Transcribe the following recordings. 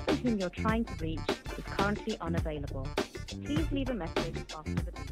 person whom you're trying to reach is currently unavailable. Please leave a message after the beep.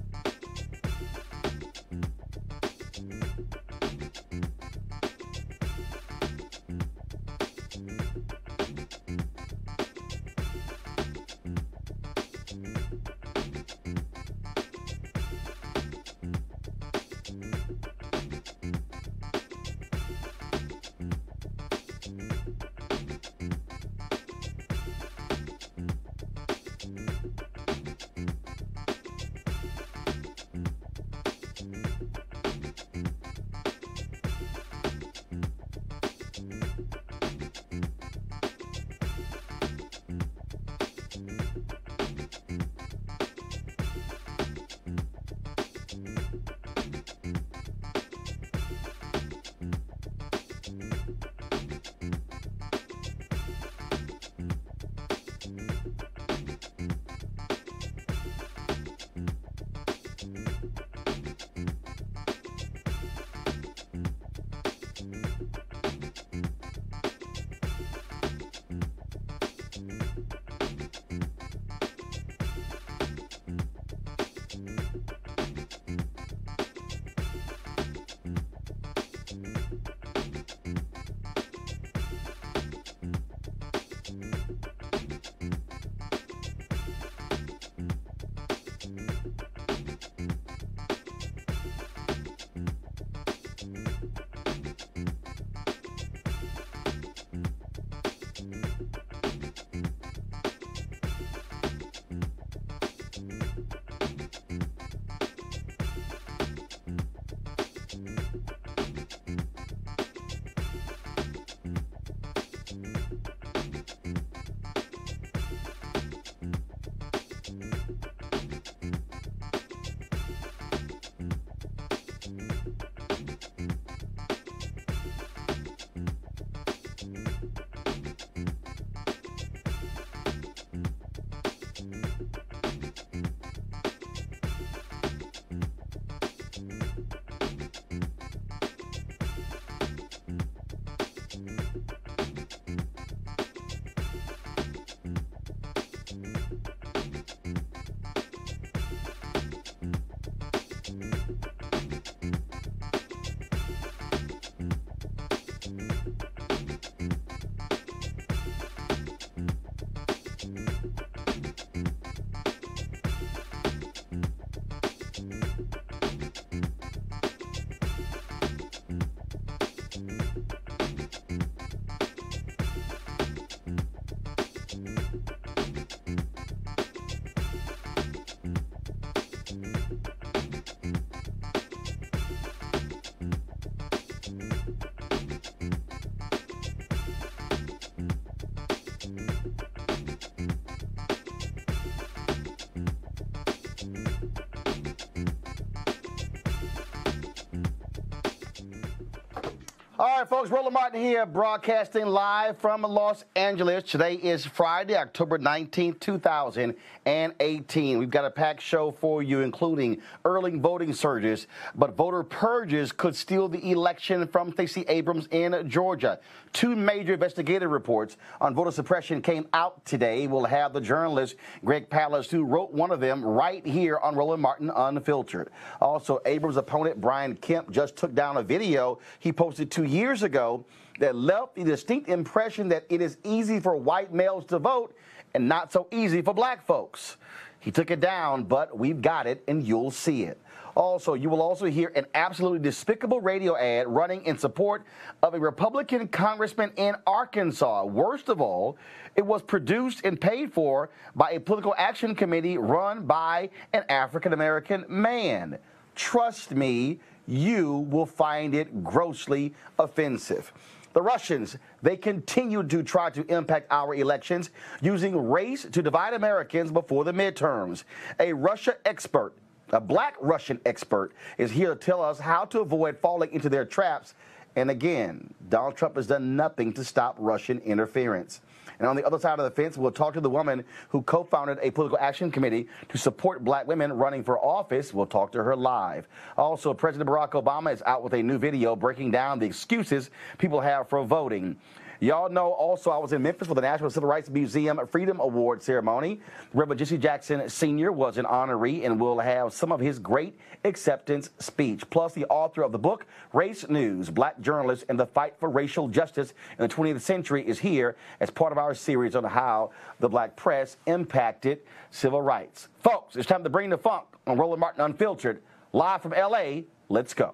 All right, folks, Roland Martin here, broadcasting live from Los Angeles. Today is Friday, October 19th, 2018. We've got a packed show for you, including early voting surges, but voter purges could steal the election from Stacey Abrams in Georgia. Two major investigative reports on voter suppression came out today. We'll have the journalist Greg Palast, who wrote one of them, right here on Roland Martin Unfiltered. Also, Abrams' opponent Brian Kemp just took down a video he posted 2 years ago that left the distinct impression that it is easy for white males to vote and not so easy for black folks. He took it down, but we've got it, and you'll see it. Also, you will also hear an absolutely despicable radio ad running in support of a Republican congressman in Arkansas. Worst of all, it was produced and paid for by a political action committee run by an African-American man. Trust me, you will find it grossly offensive. The Russians, they continue to try to impact our elections using race to divide Americans before the midterms. A Russia expert, a black Russian expert, is here to tell us how to avoid falling into their traps. And again, Donald Trump has done nothing to stop Russian interference. And on the other side of the fence, we'll talk to the woman who co-founded a political action committee to support black women running for office. We'll talk to her live. Also, President Barack Obama is out with a new video breaking down the excuses people have for voting. Y'all know also I was in Memphis for the National Civil Rights Museum Freedom Award ceremony. Reverend Jesse Jackson Sr. was an honoree and will have some of his great acceptance speech. Plus, the author of the book, Race News, Black Journalists and the Fight for Racial Justice in the 20th Century, is here as part of our series on how the black press impacted civil rights. Folks, it's time to bring the funk on Roland Martin Unfiltered. Live from L.A., let's go.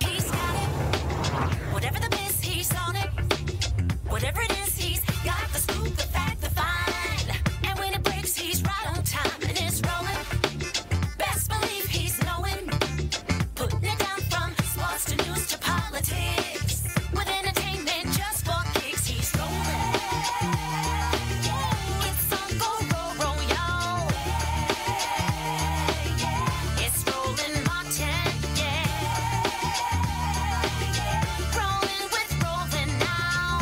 He's got it. Whatever the miss, he's on it. Whatever it is, he's got the scoop, the fact, the find. And when it breaks, he's right on time and it's rolling. Best believe he's knowing. Putting it down from sports to news to politics. With entertainment just for kicks, he's rolling. It's on go, roll, y'all. It's Roland Martin, yeah. Rolling with Roland now.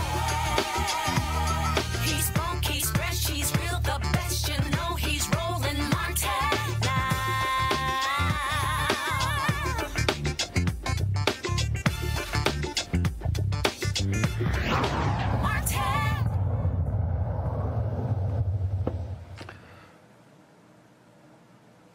He's funk, he's fresh, he's real, the best, you know he's Roland Martin now. Martin.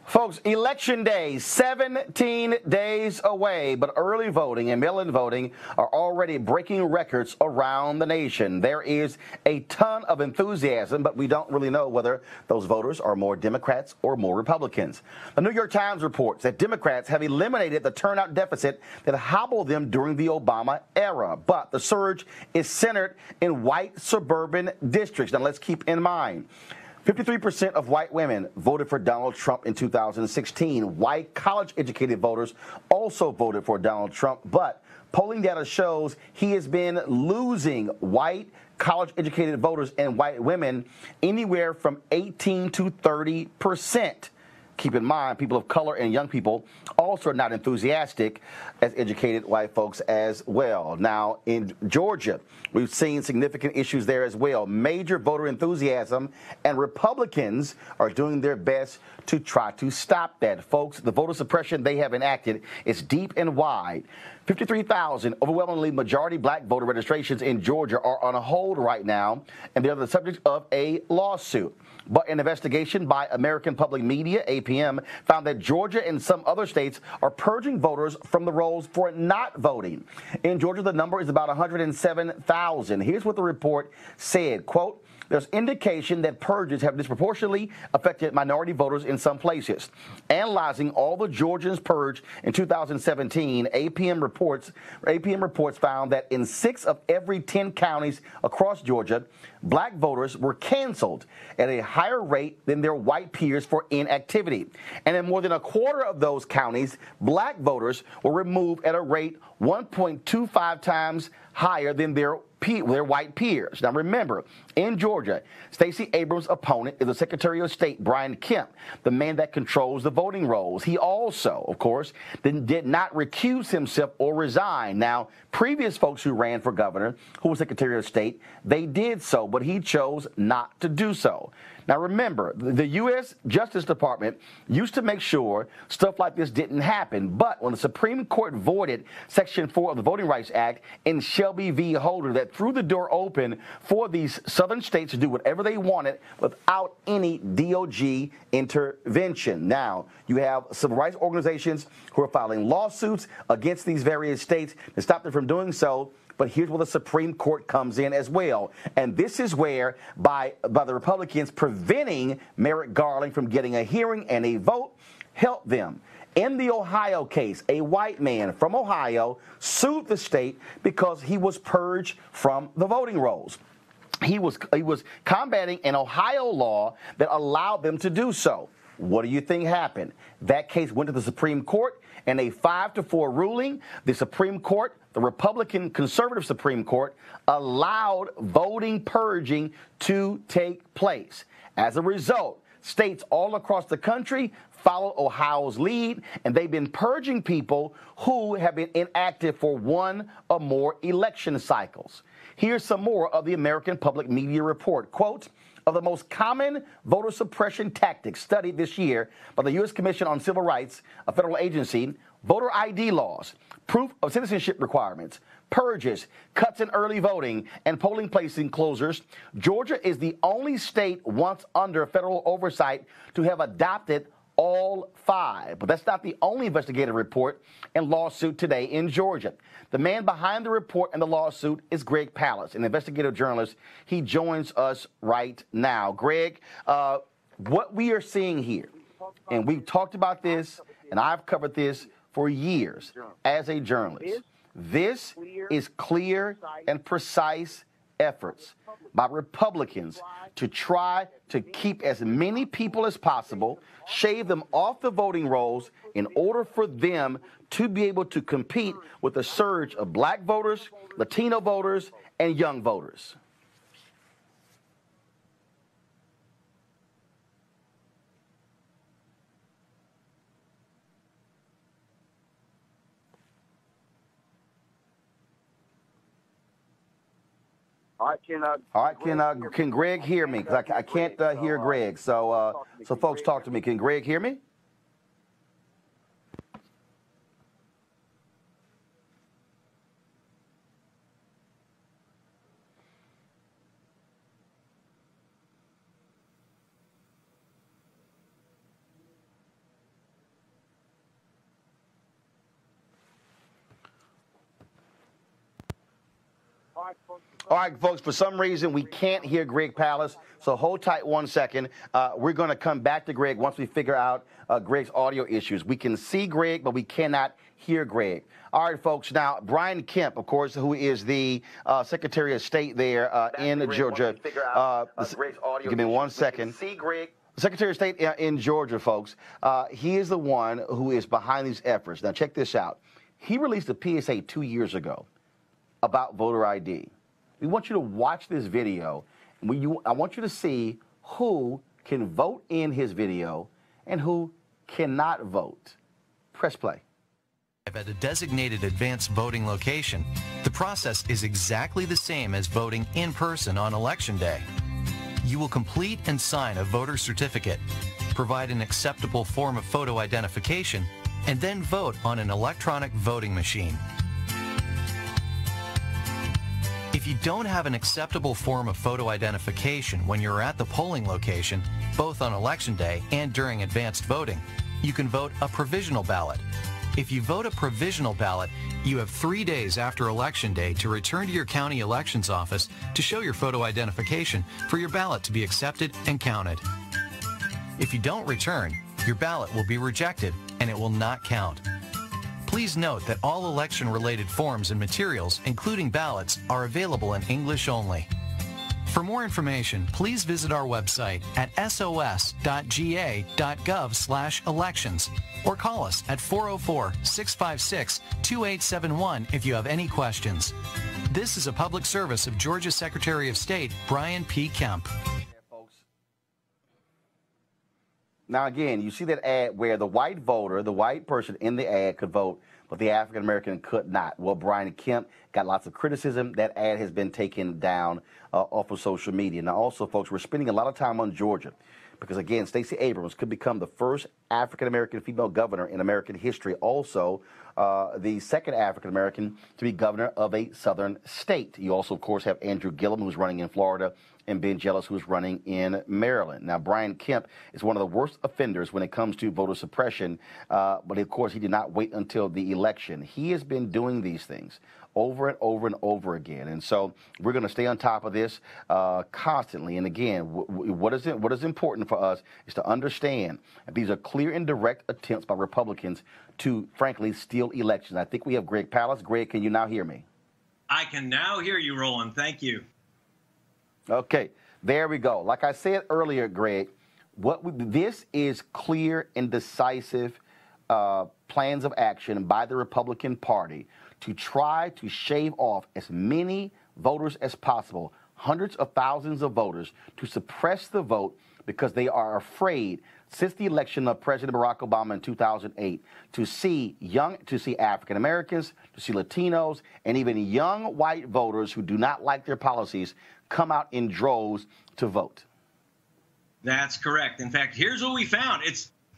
Folks, Election Day, 17 days away, but early voting and mail-in voting are already breaking records around the nation. There is a ton of enthusiasm, but we don't really know whether those voters are more Democrats or more Republicans. The New York Times reports that Democrats have eliminated the turnout deficit that hobbled them during the Obama era, but the surge is centered in white suburban districts. Now, let's keep in mind, 53% of white women voted for Donald Trump in 2016. White college-educated voters also voted for Donald Trump, but polling data shows he has been losing white college-educated voters and white women anywhere from 18 to 30%. Keep in mind, people of color and young people also are not enthusiastic as educated white folks as well. Now, in Georgia, we've seen significant issues there as well. Major voter enthusiasm, and Republicans are doing their best to try to stop that. Folks, the voter suppression they have enacted is deep and wide. 53,000 overwhelmingly majority black voter registrations in Georgia are on hold right now, and they're the subject of a lawsuit. But an investigation by American Public Media, APM, found that Georgia and some other states are purging voters from the rolls for not voting. In Georgia, the number is about 107,000. Here's what the report said, quote, "There's indication that purges have disproportionately affected minority voters in some places. Analyzing all the Georgians purged in 2017, APM reports found that in 6 of every 10 counties across Georgia, black voters were canceled at a higher rate than their white peers for inactivity. And in more than a quarter of those counties, black voters were removed at a rate 1.25 times higher than their white peers." Now remember, in Georgia, Stacey Abrams' opponent is the Secretary of State, Brian Kemp, the man that controls the voting rolls. He also, of course, did not recuse himself or resign. Now, previous folks who ran for governor, who was Secretary of State, they did so, but he chose not to do so. Now remember, the U.S. Justice Department used to make sure stuff like this didn't happen, but when the Supreme Court voided Section 4 of the Voting Rights Act in Shelby v. Holder, that threw the door open for these southern states to do whatever they wanted without any DOJ intervention. Now, you have civil rights organizations who are filing lawsuits against these various states to stop them from doing so. But here's where the Supreme Court comes in as well. And this is where, by the Republicans preventing Merrick Garland from getting a hearing and a vote, helped them. In the Ohio case, a white man from Ohio sued the state because he was purged from the voting rolls. He was combating an Ohio law that allowed them to do so. What do you think happened? That case went to the Supreme Court, and a 5-4 ruling, the Supreme Court, the Republican conservative Supreme Court, allowed voting purging to take place. As a result, states all across the country follow Ohio's lead, and they've been purging people who have been inactive for 1 or more election cycles. Here's some more of the American Public Media report. Quote, "Of the most common voter suppression tactics studied this year by the U.S. Commission on Civil Rights, a federal agency, voter ID laws, proof of citizenship requirements, purges, cuts in early voting, and polling place enclosures, Georgia is the only state once under federal oversight to have adopted all 5. But that's not the only investigative report and lawsuit today in Georgia. The man behind the report and the lawsuit is Greg Palast, an investigative journalist. He joins us right now. Greg, what we are seeing here, and we've talked about this, and I've covered this for years as a journalist. This is clear and precise efforts by Republicans to try to keep as many people as possible, shave them off the voting rolls in order for them to be able to compete with the surge of black voters, Latino voters, and young voters. All right, can Greg hear me? Because I can't hear Greg. So folks, talk to me. Can Greg hear me? All right, folks, for some reason, we can't hear Greg Palast, so hold tight 1 second. We're going to come back to Greg once we figure out Greg's audio issues. We can see Greg, but we cannot hear Greg. All right, folks, now, Brian Kemp, of course, who is the Secretary of State there in Georgia. Give me 1 second. See Greg. Secretary of State in Georgia, folks, he is the one who is behind these efforts. Now, check this out. He released a PSA 2 years ago about voter ID. We want you to watch this video. I want you to see who can vote in his video and who cannot vote. Press play. At a designated advanced voting location, the process is exactly the same as voting in person on Election Day. You will complete and sign a voter certificate, provide an acceptable form of photo identification, and then vote on an electronic voting machine. If you don't have an acceptable form of photo identification when you're at the polling location, both on Election Day and during advanced voting, you can vote a provisional ballot. If you vote a provisional ballot, you have 3 days after Election Day to return to your county elections office to show your photo identification for your ballot to be accepted and counted. If you don't return, your ballot will be rejected and it will not count. Please note that all election-related forms and materials, including ballots, are available in English only. For more information, please visit our website at sos.ga.gov/elections or call us at 404-656-2871 if you have any questions. This is a public service of Georgia Secretary of State Brian P. Kemp. Now, again, you see that ad where the white voter, the white person in the ad could vote, but the African-American could not. Well, Brian Kemp got lots of criticism. That ad has been taken down off of social media. Now, also, folks, we're spending a lot of time on Georgia because, again, Stacey Abrams could become the first African-American female governor in American history. Also, the second African-American to be governor of a southern state. You also, of course, have Andrew Gillum, who's running in Florida, and Ben Jealous, who's running in Maryland. Now, Brian Kemp is one of the worst offenders when it comes to voter suppression, but of course, he did not wait until the election. He has been doing these things over and over and over again, and so we're going to stay on top of this constantly. And again, what is important for us is to understand that these are clear and direct attempts by Republicans to, frankly, steal elections. I think we have Greg Palast. Greg, can you now hear me? I can now hear you, Roland. Thank you. Okay, there we go. Like I said earlier, Greg, this is clear and decisive plans of action by the Republican Party to try to shave off as many voters as possible, hundreds of thousands of voters, to suppress the vote because they are afraid, since the election of President Barack Obama in 2008, to see African Americans, to see Latinos, and even young white voters who do not like their policies come out in droves to vote. That's correct. In fact, here's what we found.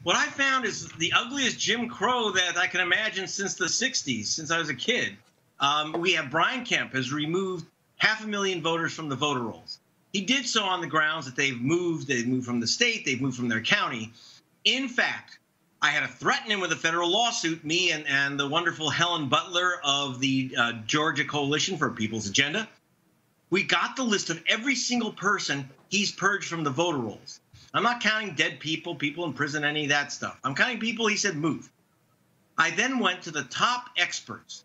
What I found is the ugliest Jim Crow that I can imagine since the 60s, since I was a kid. We have Brian Kemp has removed 500,000 voters from the voter rolls. He did so on the grounds that they've moved from the state, they've moved from their county. In fact, I had to threaten him with a federal lawsuit, me and the wonderful Helen Butler of the Georgia Coalition for People's Agenda. We got the list of every single person he's purged from the voter rolls. I'm not counting dead people, people in prison, any of that stuff. I'm counting people he said move. I then went to the top experts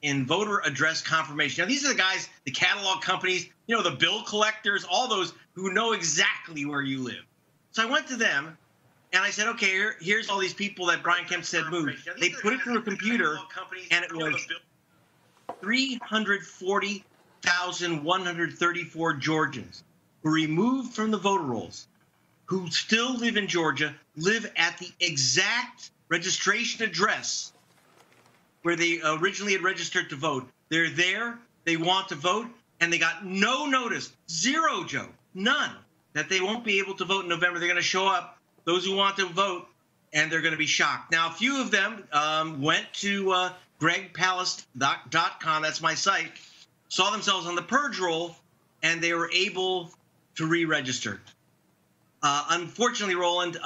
in voter address confirmation. Now, these are the guys, the catalog companies, you know, the bill collectors, all those who know exactly where you live. So I went to them, and I said, okay, here's all these people that Brian Kemp said moved. They put it through a computer, and it was 340,134 Georgians who were removed from the voter rolls, who still live in Georgia, live at the exact registration address where they originally had registered to vote. They're there, they want to vote, and they got no notice, zero, Joe, none, that they won't be able to vote in November. They're going to show up, those who want to vote, and they're going to be shocked. Now, a few of them went to gregpalace.com, that's my site, saw themselves on the purge roll, and they were able to re-register. Unfortunately, Roland,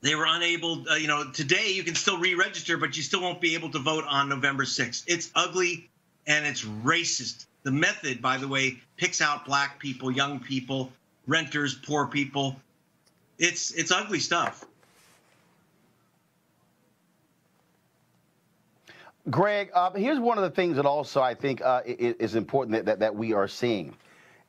they were unable, today you can still re-register, but you still won't be able to vote on November 6th. It's ugly and it's racist. The method, by the way, picks out black people, young people, renters, poor people. It's ugly stuff. Greg, here's one of the things that also I think is important that we are seeing.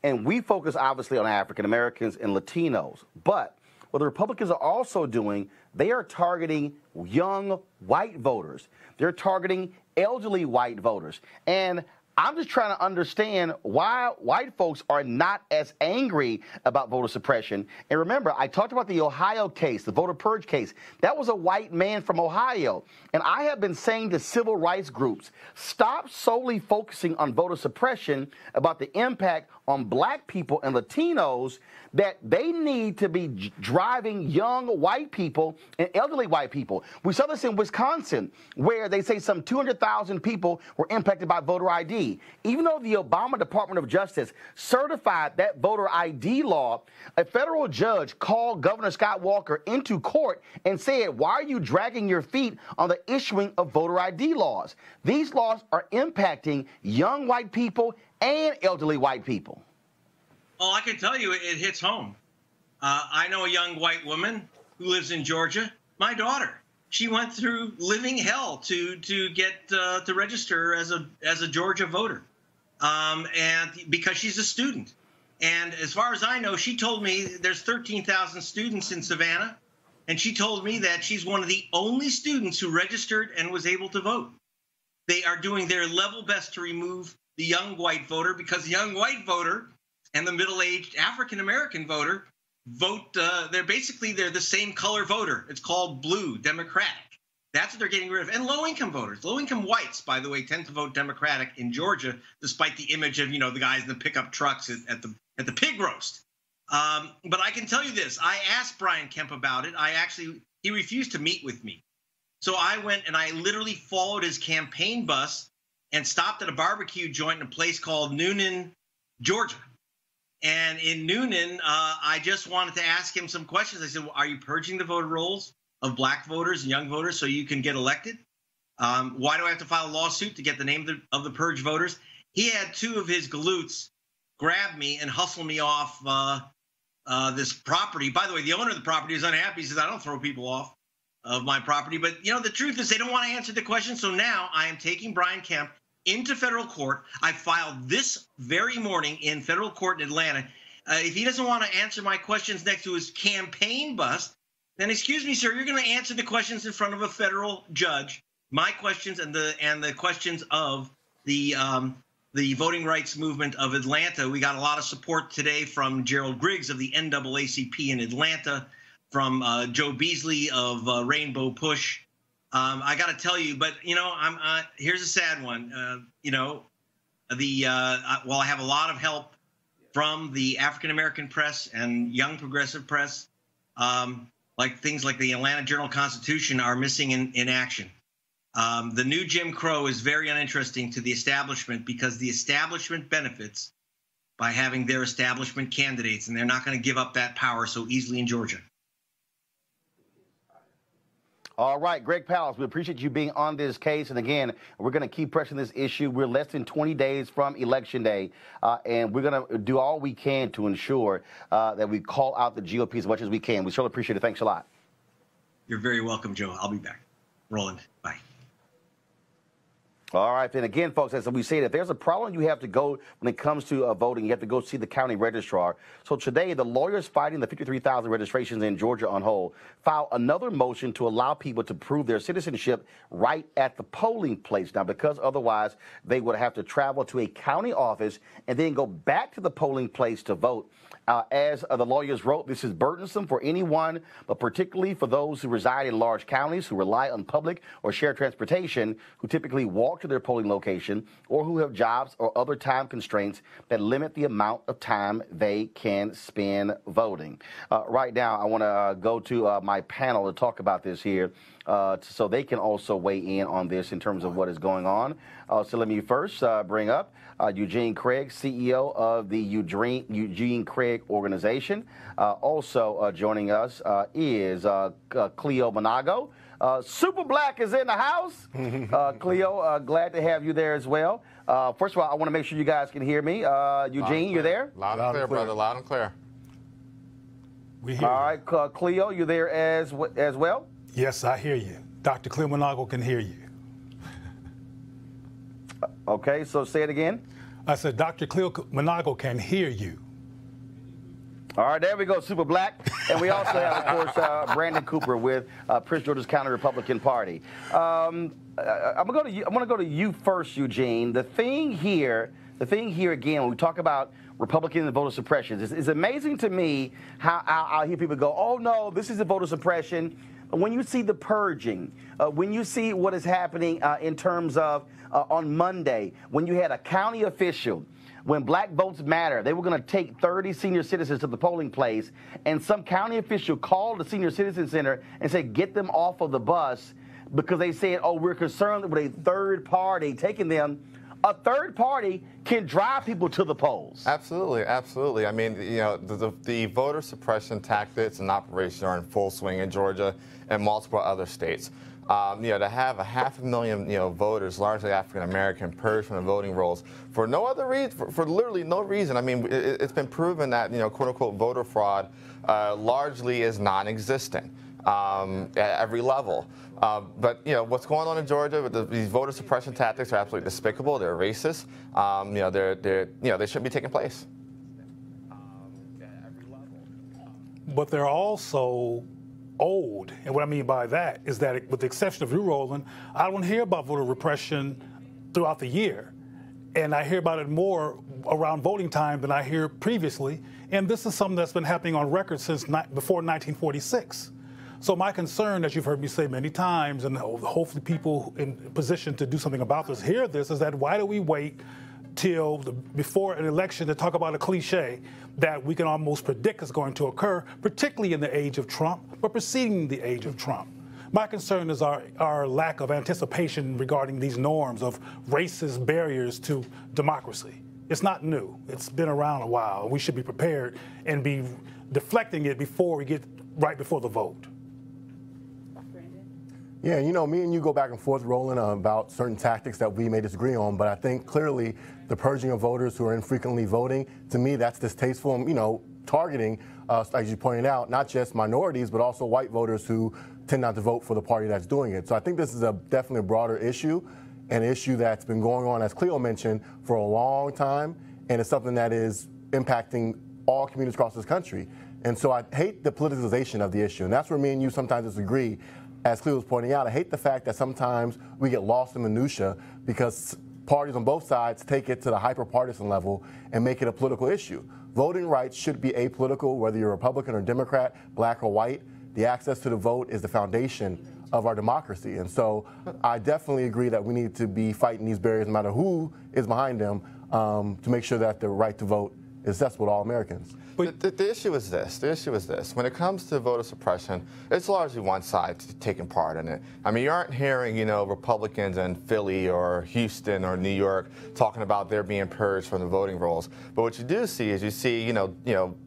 And we focus obviously on African Americans and Latinos, but what the Republicans are also doing, they are targeting young white voters. They're targeting elderly white voters. And I'm just trying to understand why white folks are not as angry about voter suppression. And remember, I talked about the Ohio case, the voter purge case. That was a white man from Ohio. And I have been saying to civil rights groups, stop solely focusing on voter suppression about the impact on black people and Latinos, that they need to be driving young white people and elderly white people. We saw this in Wisconsin, where they say some 200,000 people were impacted by voter ID. Even though the Obama Department of Justice certified that voter ID law, a federal judge called Governor Scott Walker into court and said, why are you dragging your feet on the issuing of voter ID laws? These laws are impacting young white people and elderly white people. Well, I can tell you it hits home. I know a young white woman who lives in Georgia. My daughter, she went through living hell to get to register as a Georgia voter, and because she's a student. And as far as I know, she told me there's 13,000 students in Savannah, and she told me that she's one of the only students who registered and was able to vote. They are doing their level best to remove the young white voter, because the young white voter and the middle-aged African-American voter vote, they're the same color voter. It's called blue, Democratic. That's what they're getting rid of. And low-income voters. Low-income whites, by the way, tend to vote Democratic in Georgia, despite the image of, the guys in the pickup trucks at the pig roast. But I can tell you this. I asked Brian Kemp about it. He refused to meet with me. So I went and I literally followed his campaign bus and stopped at a barbecue joint in a place called Noonan, Georgia. And in Noonan, I just wanted to ask him some questions. I said, well, are you purging the voter rolls of black voters and young voters so you can get elected? Why do I have to file a lawsuit to get the name of the purge voters? He had two of his galoots grab me and hustle me off this property. By the way, the owner of the property is unhappy. He says, I don't throw people off of my property. But, the truth is they don't want to answer the question. So now I am taking Brian Kemp into federal court. I filed this very morning in federal court in Atlanta. If he doesn't want to answer my questions next to his campaign bus, then excuse me, sir, you're going to answer the questions in front of a federal judge. My questions and the questions of the voting rights movement of Atlanta. We got a lot of support today from Gerald Griggs of the NAACP in Atlanta, from Joe Beasley of Rainbow Push. I got to tell you, but here's a sad one. While I have a lot of help from the African American press and young progressive press, like things like the Atlanta Journal-Constitution are missing in action. The new Jim Crow is very uninteresting to the establishment because the establishment benefits by having their establishment candidates, and they're not going to give up that power so easily in Georgia. All right, Greg Pallas, we appreciate you being on this case. And again, we're going to keep pressing this issue. We're less than 20 days from Election Day, and we're going to do all we can to ensure that we call out the GOP as much as we can. We certainly appreciate it. Thanks a lot. You're very welcome, Joe. I'll be back. Roland, bye. All right, then again, folks, as we say, if there's a problem, you have to go when it comes to voting, you have to go see the county registrar. So today, the lawyers fighting the 53,000 registrations in Georgia on hold filed another motion to allow people to prove their citizenship right at the polling place. Now, because otherwise they would have to travel to a county office and then go back to the polling place to vote. As the lawyers wrote, this is burdensome for anyone, but particularly for those who reside in large counties, who rely on public or shared transportation, who typically walk to their polling location, or who have jobs or other time constraints that limit the amount of time they can spend voting. Right now, I want to go to my panel to talk about this here so they can also weigh in on this in terms of what is going on. So let me first bring up Eugene Craig, CEO of the Eugene Craig Organization. Also joining us is Cleo Monago. Super Black is in the house. Cleo, glad to have you there as well. First of all, I want to make sure you guys can hear me. Eugene, you're there? Loud and clear, brother. Loud and clear. We hear you. All right, Cleo, you there as well? Yes, I hear you. Dr. Cleo Monago can hear you. Okay, so say it again. I said Dr. Cleo Monago can hear you. All right, there we go, Super Black. And we also have, of course, Brandon Cooper with Prince George's County Republican Party. I'm gonna go to you first, Eugene. The thing here again, when we talk about Republican and voter suppression, it's amazing to me how I hear people go, oh no, this is a voter suppression. When you see the purging, when you see what is happening in terms of on Monday, when you had a county official, when Black Votes Matter, they were going to take 30 senior citizens to the polling place, and some county official called the Senior Citizen Center and said, get them off of the bus because they said, oh, we're concerned with a third party taking them. A third party can drive people to the polls. Absolutely, absolutely. I mean, you know, the voter suppression tactics and operation are in full swing in Georgia and multiple other states. You know, to have 500,000, you know, voters, largely African American, purged from the voting rolls for no other reason, for literally no reason. I mean, it's been proven that, you know, quote unquote voter fraud largely is non-existent at every level. But you know what's going on in Georgia with these voter suppression tactics are absolutely despicable. They're racist. You know, they shouldn't be taking place. At every level. But they're also old. And what I mean by that is that, with the exception of you, Roland, I don't hear about voter repression throughout the year. And I hear about it more around voting time than I hear previously. And this is something that's been happening on record since before 1946. So my concern, as you've heard me say many times, and hopefully people in position to do something about this hear this, is that why do we wait till before an election to talk about a cliche that we can almost predict is going to occur, particularly in the age of Trump, but preceding the age of Trump? My concern is our lack of anticipation regarding these norms of racist barriers to democracy. It's not new. It's been around a while. We should be prepared and be deflecting it before we get right before the vote. Yeah, you know, me and you go back and forth, Roland, about certain tactics that we may disagree on, but I think clearly the purging of voters who are infrequently voting, to me, that's distasteful, and, you know, targeting, as you pointed out, not just minorities, but also white voters who tend not to vote for the party that's doing it. So I think this is definitely a broader issue, an issue that's been going on, as Cleo mentioned, for a long time, and it's something that is impacting all communities across this country. And so I hate the politicization of the issue, and that's where me and you sometimes disagree. As Cleo was pointing out, I hate the fact that sometimes we get lost in minutia because parties on both sides take it to the hyper-partisan level and make it a political issue. Voting rights should be apolitical, whether you're Republican or Democrat, black or white. The access to the vote is the foundation of our democracy. And so I definitely agree that we need to be fighting these barriers, no matter who is behind them, to make sure that the right to vote accessible to all Americans. But the issue is this. The issue is this. When it comes to voter suppression, it's largely one side taking part in it. I mean, you aren't hearing, Republicans in Philly or Houston or New York talking about they're being purged from the voting rolls. But what you do see is you see,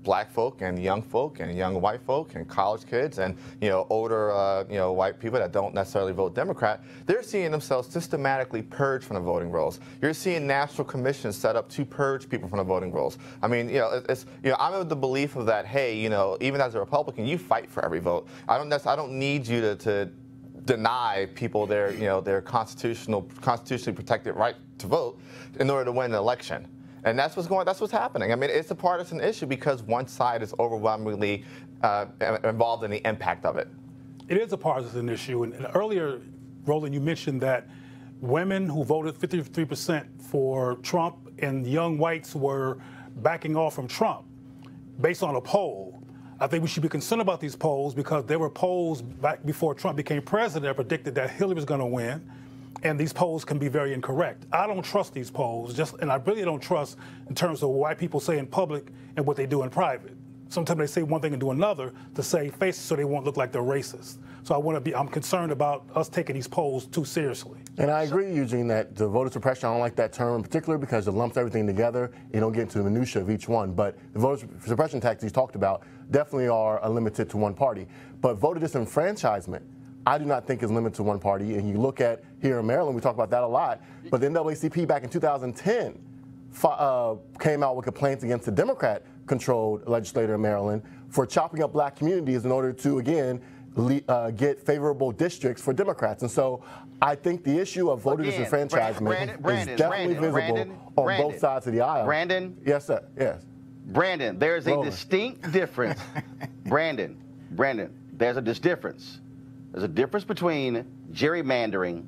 black folk and young white folk and college kids and, older, white people that don't necessarily vote Democrat. They're seeing themselves systematically purged from the voting rolls. You're seeing national commissions set up to purge people from the voting rolls. I mean, I'm of the belief of that. Hey, even as a Republican, you fight for every vote. I don't need you to deny people their constitutionally protected right to vote in order to win an election. And that's what's happening. I mean, it's a partisan issue because one side is overwhelmingly involved in the impact of it. It is a partisan issue. And earlier, Roland, you mentioned that women who voted 53% for Trump and young whites were backing off from Trump based on a poll. I think we should be concerned about these polls because there were polls back before Trump became president that predicted that Hillary was going to win, and these polls can be very incorrect. I don't trust these polls, and I really don't trust in terms of what white people say in public and what they do in private. Sometimes they say one thing and do another to save faces so they won't look like they're racist. So I'm concerned about us taking these polls too seriously. And I agree, Eugene, that the voter suppression, I don't like that term in particular because it lumps everything together. You don't get into the minutia of each one. But the voter suppression tactics you talked about definitely are limited to one party. But voter disenfranchisement, I do not think is limited to one party. And you look at here in Maryland, we talk about that a lot. But the NAACP back in 2010 came out with complaints against the Democrat-controlled legislator in Maryland for chopping up black communities in order to, again, get favorable districts for Democrats. And so I think the issue of voter disenfranchisement is definitely visible on both sides of the aisle. Brandon? Yes, sir. Yes. Brandon, there's a distinct difference. Brandon, there's a difference. There's a difference between gerrymandering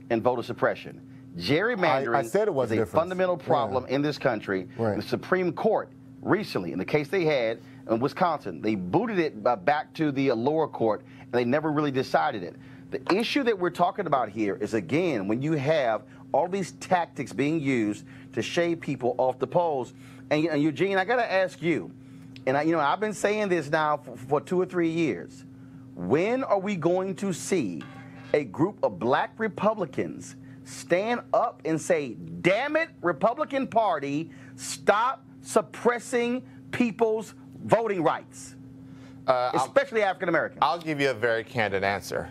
and voter suppression. Gerrymandering is a fundamental problem in this country. Right. The Supreme Court recently, in the case they had in Wisconsin, they booted it back to the lower court, and they never really decided it. The issue that we're talking about here is, again, when you have all these tactics being used to shave people off the polls. And Eugene, I got to ask you, and I've been saying this now for 2 or 3 years. When are we going to see a group of black Republicans stand up and say, damn it, Republican Party, stop suppressing people's voting rights, especially African Americans? I'll give you a very candid answer.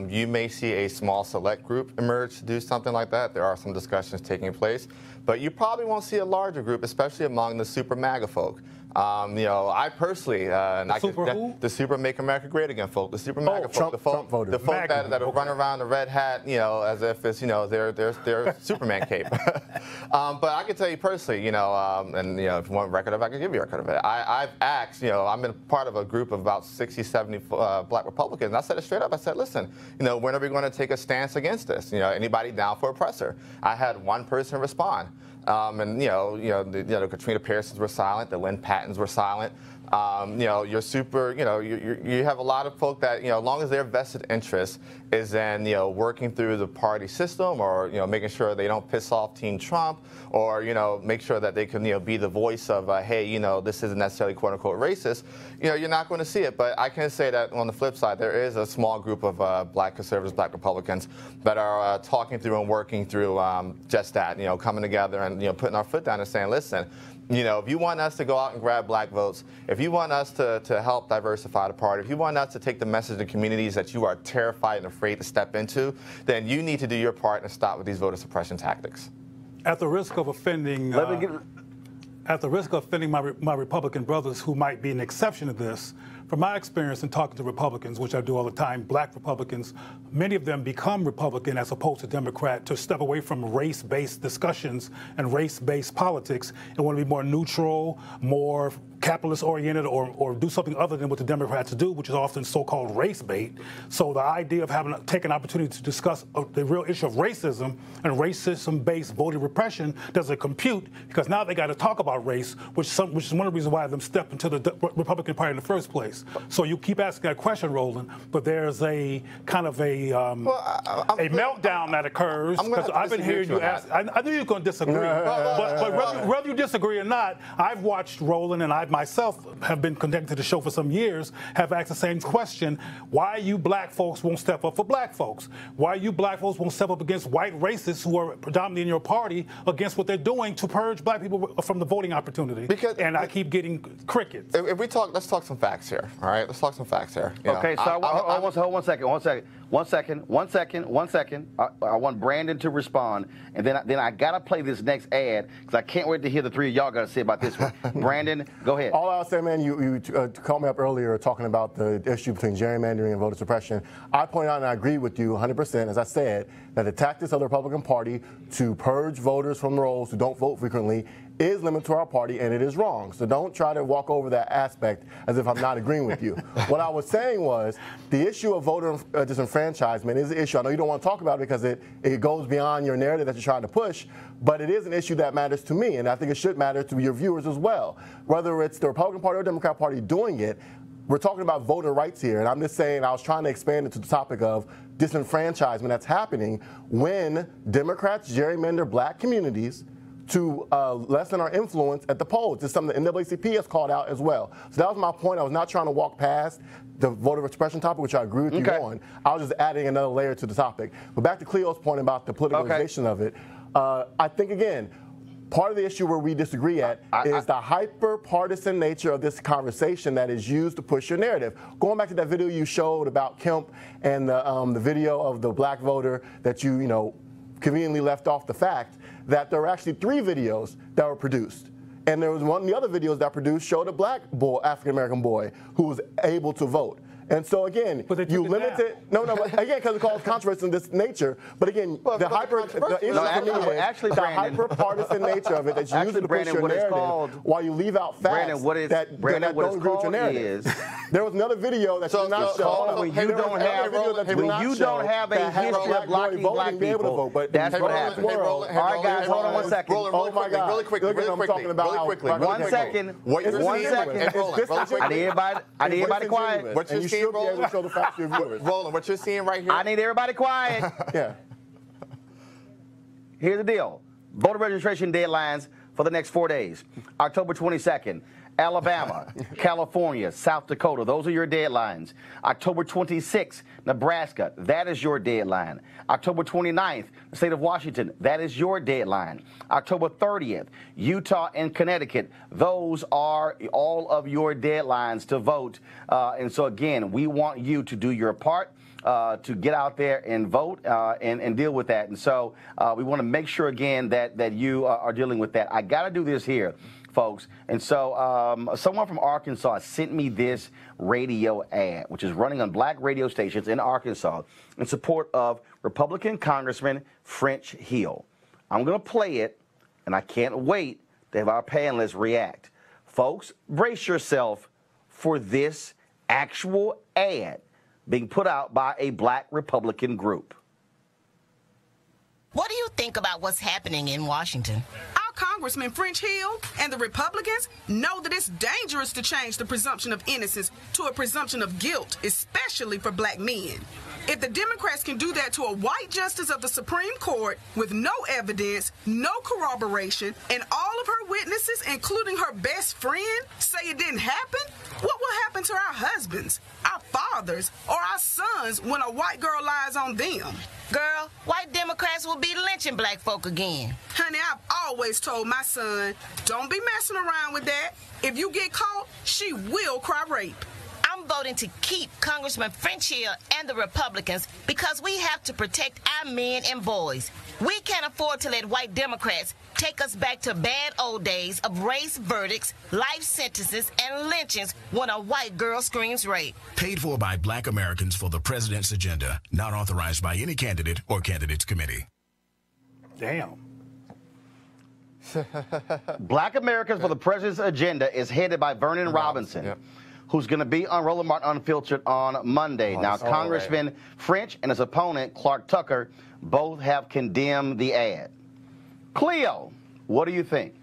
You may see a small select group emerge to do something like that. There are some discussions taking place, but you probably won't see a larger group, especially among the super MAGA folk. I personally, the super Make America Great Again folk, the super MAGA folk, the folk that run around the red hat, as if it's, their Superman cape. But I can tell you personally, and if you want a record of it, I can give you a record of it. I've asked, I'm in part of a group of about 60, 70 black Republicans, and I said it straight up. I said, listen, when are we going to take a stance against this? Anybody down for oppressor? I had one person respond. The Katrina Pearsons were silent. The Lynn Pattons were silent. You're super. You have a lot of folk that as long as their vested interest is in working through the party system, or making sure they don't piss off Team Trump, or make sure that they can be the voice of hey, this isn't necessarily quote unquote racist. You're not going to see it. But I can say that on the flip side, there is a small group of black conservatives, black Republicans that are talking through and working through just that. Coming together and putting our foot down and saying, listen. If you want us to go out and grab black votes, if you want us to help diversify the party, if you want us to take the message to communities that you are terrified and afraid to step into, then you need to do your part and stop with these voter suppression tactics. At the risk of offending, my Republican brothers who might be an exception to this, from my experience in talking to Republicans, which I do all the time, black Republicans, many of them become Republican as opposed to Democrat to step away from race-based discussions and race-based politics and want to be more neutral, more capitalist-oriented, or do something other than what the Democrats do, which is often so-called race bait. So the idea of taking an opportunity to discuss the real issue of racism and racism-based voter repression doesn't compute, because now they got to talk about race, which is one of the reasons why them stepped into the Republican Party in the first place. years. So you keep asking that question, Roland, but there's a kind of a meltdown that occurs. Because I've been hearing you ask. I knew you were going to disagree. But whether you disagree or not, I've watched Roland, and I myself have been connected to the show for some years, have asked the same question: why you black folks won't step up for black folks? Why you black folks won't step up against white racists who are predominantly in your party against what they're doing to purge black people from the voting opportunity? And I keep getting crickets. If we talk, let's talk some facts here. All right, let's talk some facts here. Okay, so hold one second. I want Brandon to respond, and then I gotta play this next ad because I can't wait to hear the three of y'all gotta say about this one. Brandon, go ahead. All I'll say, man, you called me up earlier talking about the issue between gerrymandering and voter suppression. I pointed out, and I agree with you 100%, as I said, that the tactics of the Republican Party to purge voters from the rolls who don't vote frequently is limited to our party, and it is wrong. So don't try to walk over that aspect as if I'm not agreeing with you. What I was saying was the issue of voter disenfranchisement is an issue. I know you don't want to talk about it because it goes beyond your narrative that you're trying to push, but it is an issue that matters to me, and I think it should matter to your viewers as well. Whether it's the Republican Party or Democrat Party doing it, we're talking about voter rights here, and I'm just saying I was trying to expand it to the topic of disenfranchisement that's happening when Democrats gerrymander black communities to lessen our influence at the polls. This is something the NAACP has called out as well. So that was my point. I was not trying to walk past the voter suppression topic, which I agree with you on. I was just adding another layer to the topic. But back to Cleo's point about the politicalization of it, I think, again, part of the issue where we disagree at is the hyper-partisan nature of this conversation that is used to push your narrative. Going back to that video you showed about Kemp and the video of the black voter that you conveniently left off the fact that there were actually 3 videos that were produced. And there was one of the other videos that produced showed a black boy, African-American boy, who was able to vote. And so again, you limit it. No, but again, because it causes controversy in this nature. But again, the hyper-partisan nature of it that's used to push your narrative while you leave out facts that don't agree with your narrative. There was another video that you not show. When you don't have a history of blocking black people, that's what happens. All right, guys, hold on one second. Oh my God, really quickly. 1 second. 1 second. I need everybody quiet. What you're seeing, Roland, what you're seeing right here. I need everybody quiet. Yeah. Here's the deal. Voter registration deadlines for the next 4 days. October 22nd, Alabama, California, South Dakota. Those are your deadlines. October 26th, Nebraska. That is your deadline. October 29th, the state of Washington. That is your deadline. October 30th, Utah and Connecticut. Those are all of your deadlines to vote. And so, again, we want you to do your part. To get out there and vote and deal with that. And so we want to make sure, again, that you are dealing with that. I got to do this here, folks. And so someone from Arkansas sent me this radio ad, which is running on black radio stations in Arkansas in support of Republican Congressman French Hill. I'm going to play it, and I can't wait to have our panelists react. Folks, brace yourself for this actual ad being put out by a black Republican group. What do you think about what's happening in Washington? Our Congressman French Hill and the Republicans know that it's dangerous to change the presumption of innocence to a presumption of guilt, especially for black men. If the Democrats can do that to a white justice of the Supreme Court with no evidence, no corroboration, and all of her witnesses, including her best friend, say it didn't happen, what will happen to our husbands, our fathers, or our sons when a white girl lies on them? Girl, white Democrats will be lynching black folk again. Honey, I've always told my son, don't be messing around with that. If you get caught, she will cry rape. I'm voting to keep Congressman French Hill and the Republicans because we have to protect our men and boys. We can't afford to let white Democrats take us back to bad old days of race verdicts, life sentences, and lynchings when a white girl screams rape. Paid for by black Americans for the president's agenda. Not authorized by any candidate or candidates committee. Damn. Black Americans for the President's Agenda is headed by Vernon Robinson, who's going to be on Roland Martin Unfiltered on Monday. Now, Congressman French and his opponent, Clark Tucker, both have condemned the ad. Cleo, what do you think?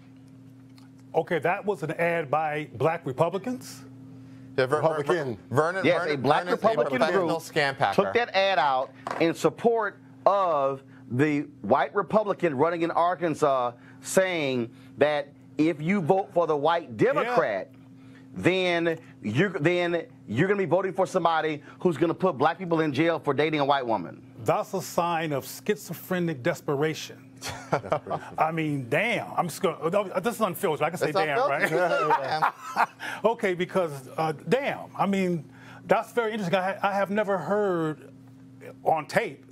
Okay, that was an ad by black Republicans? Republican. Vernon, yes, a black Republican group took that ad out in support of the white Republican running in Arkansas, saying that if you vote for the white Democrat, then you're going to be voting for somebody who's going to put black people in jail for dating a white woman. That's a sign of schizophrenic desperation. I mean, damn. I'm just going to, this is unfiltered. I can say damn, right? Okay, because damn. I mean, that's very interesting. I have never heard on tape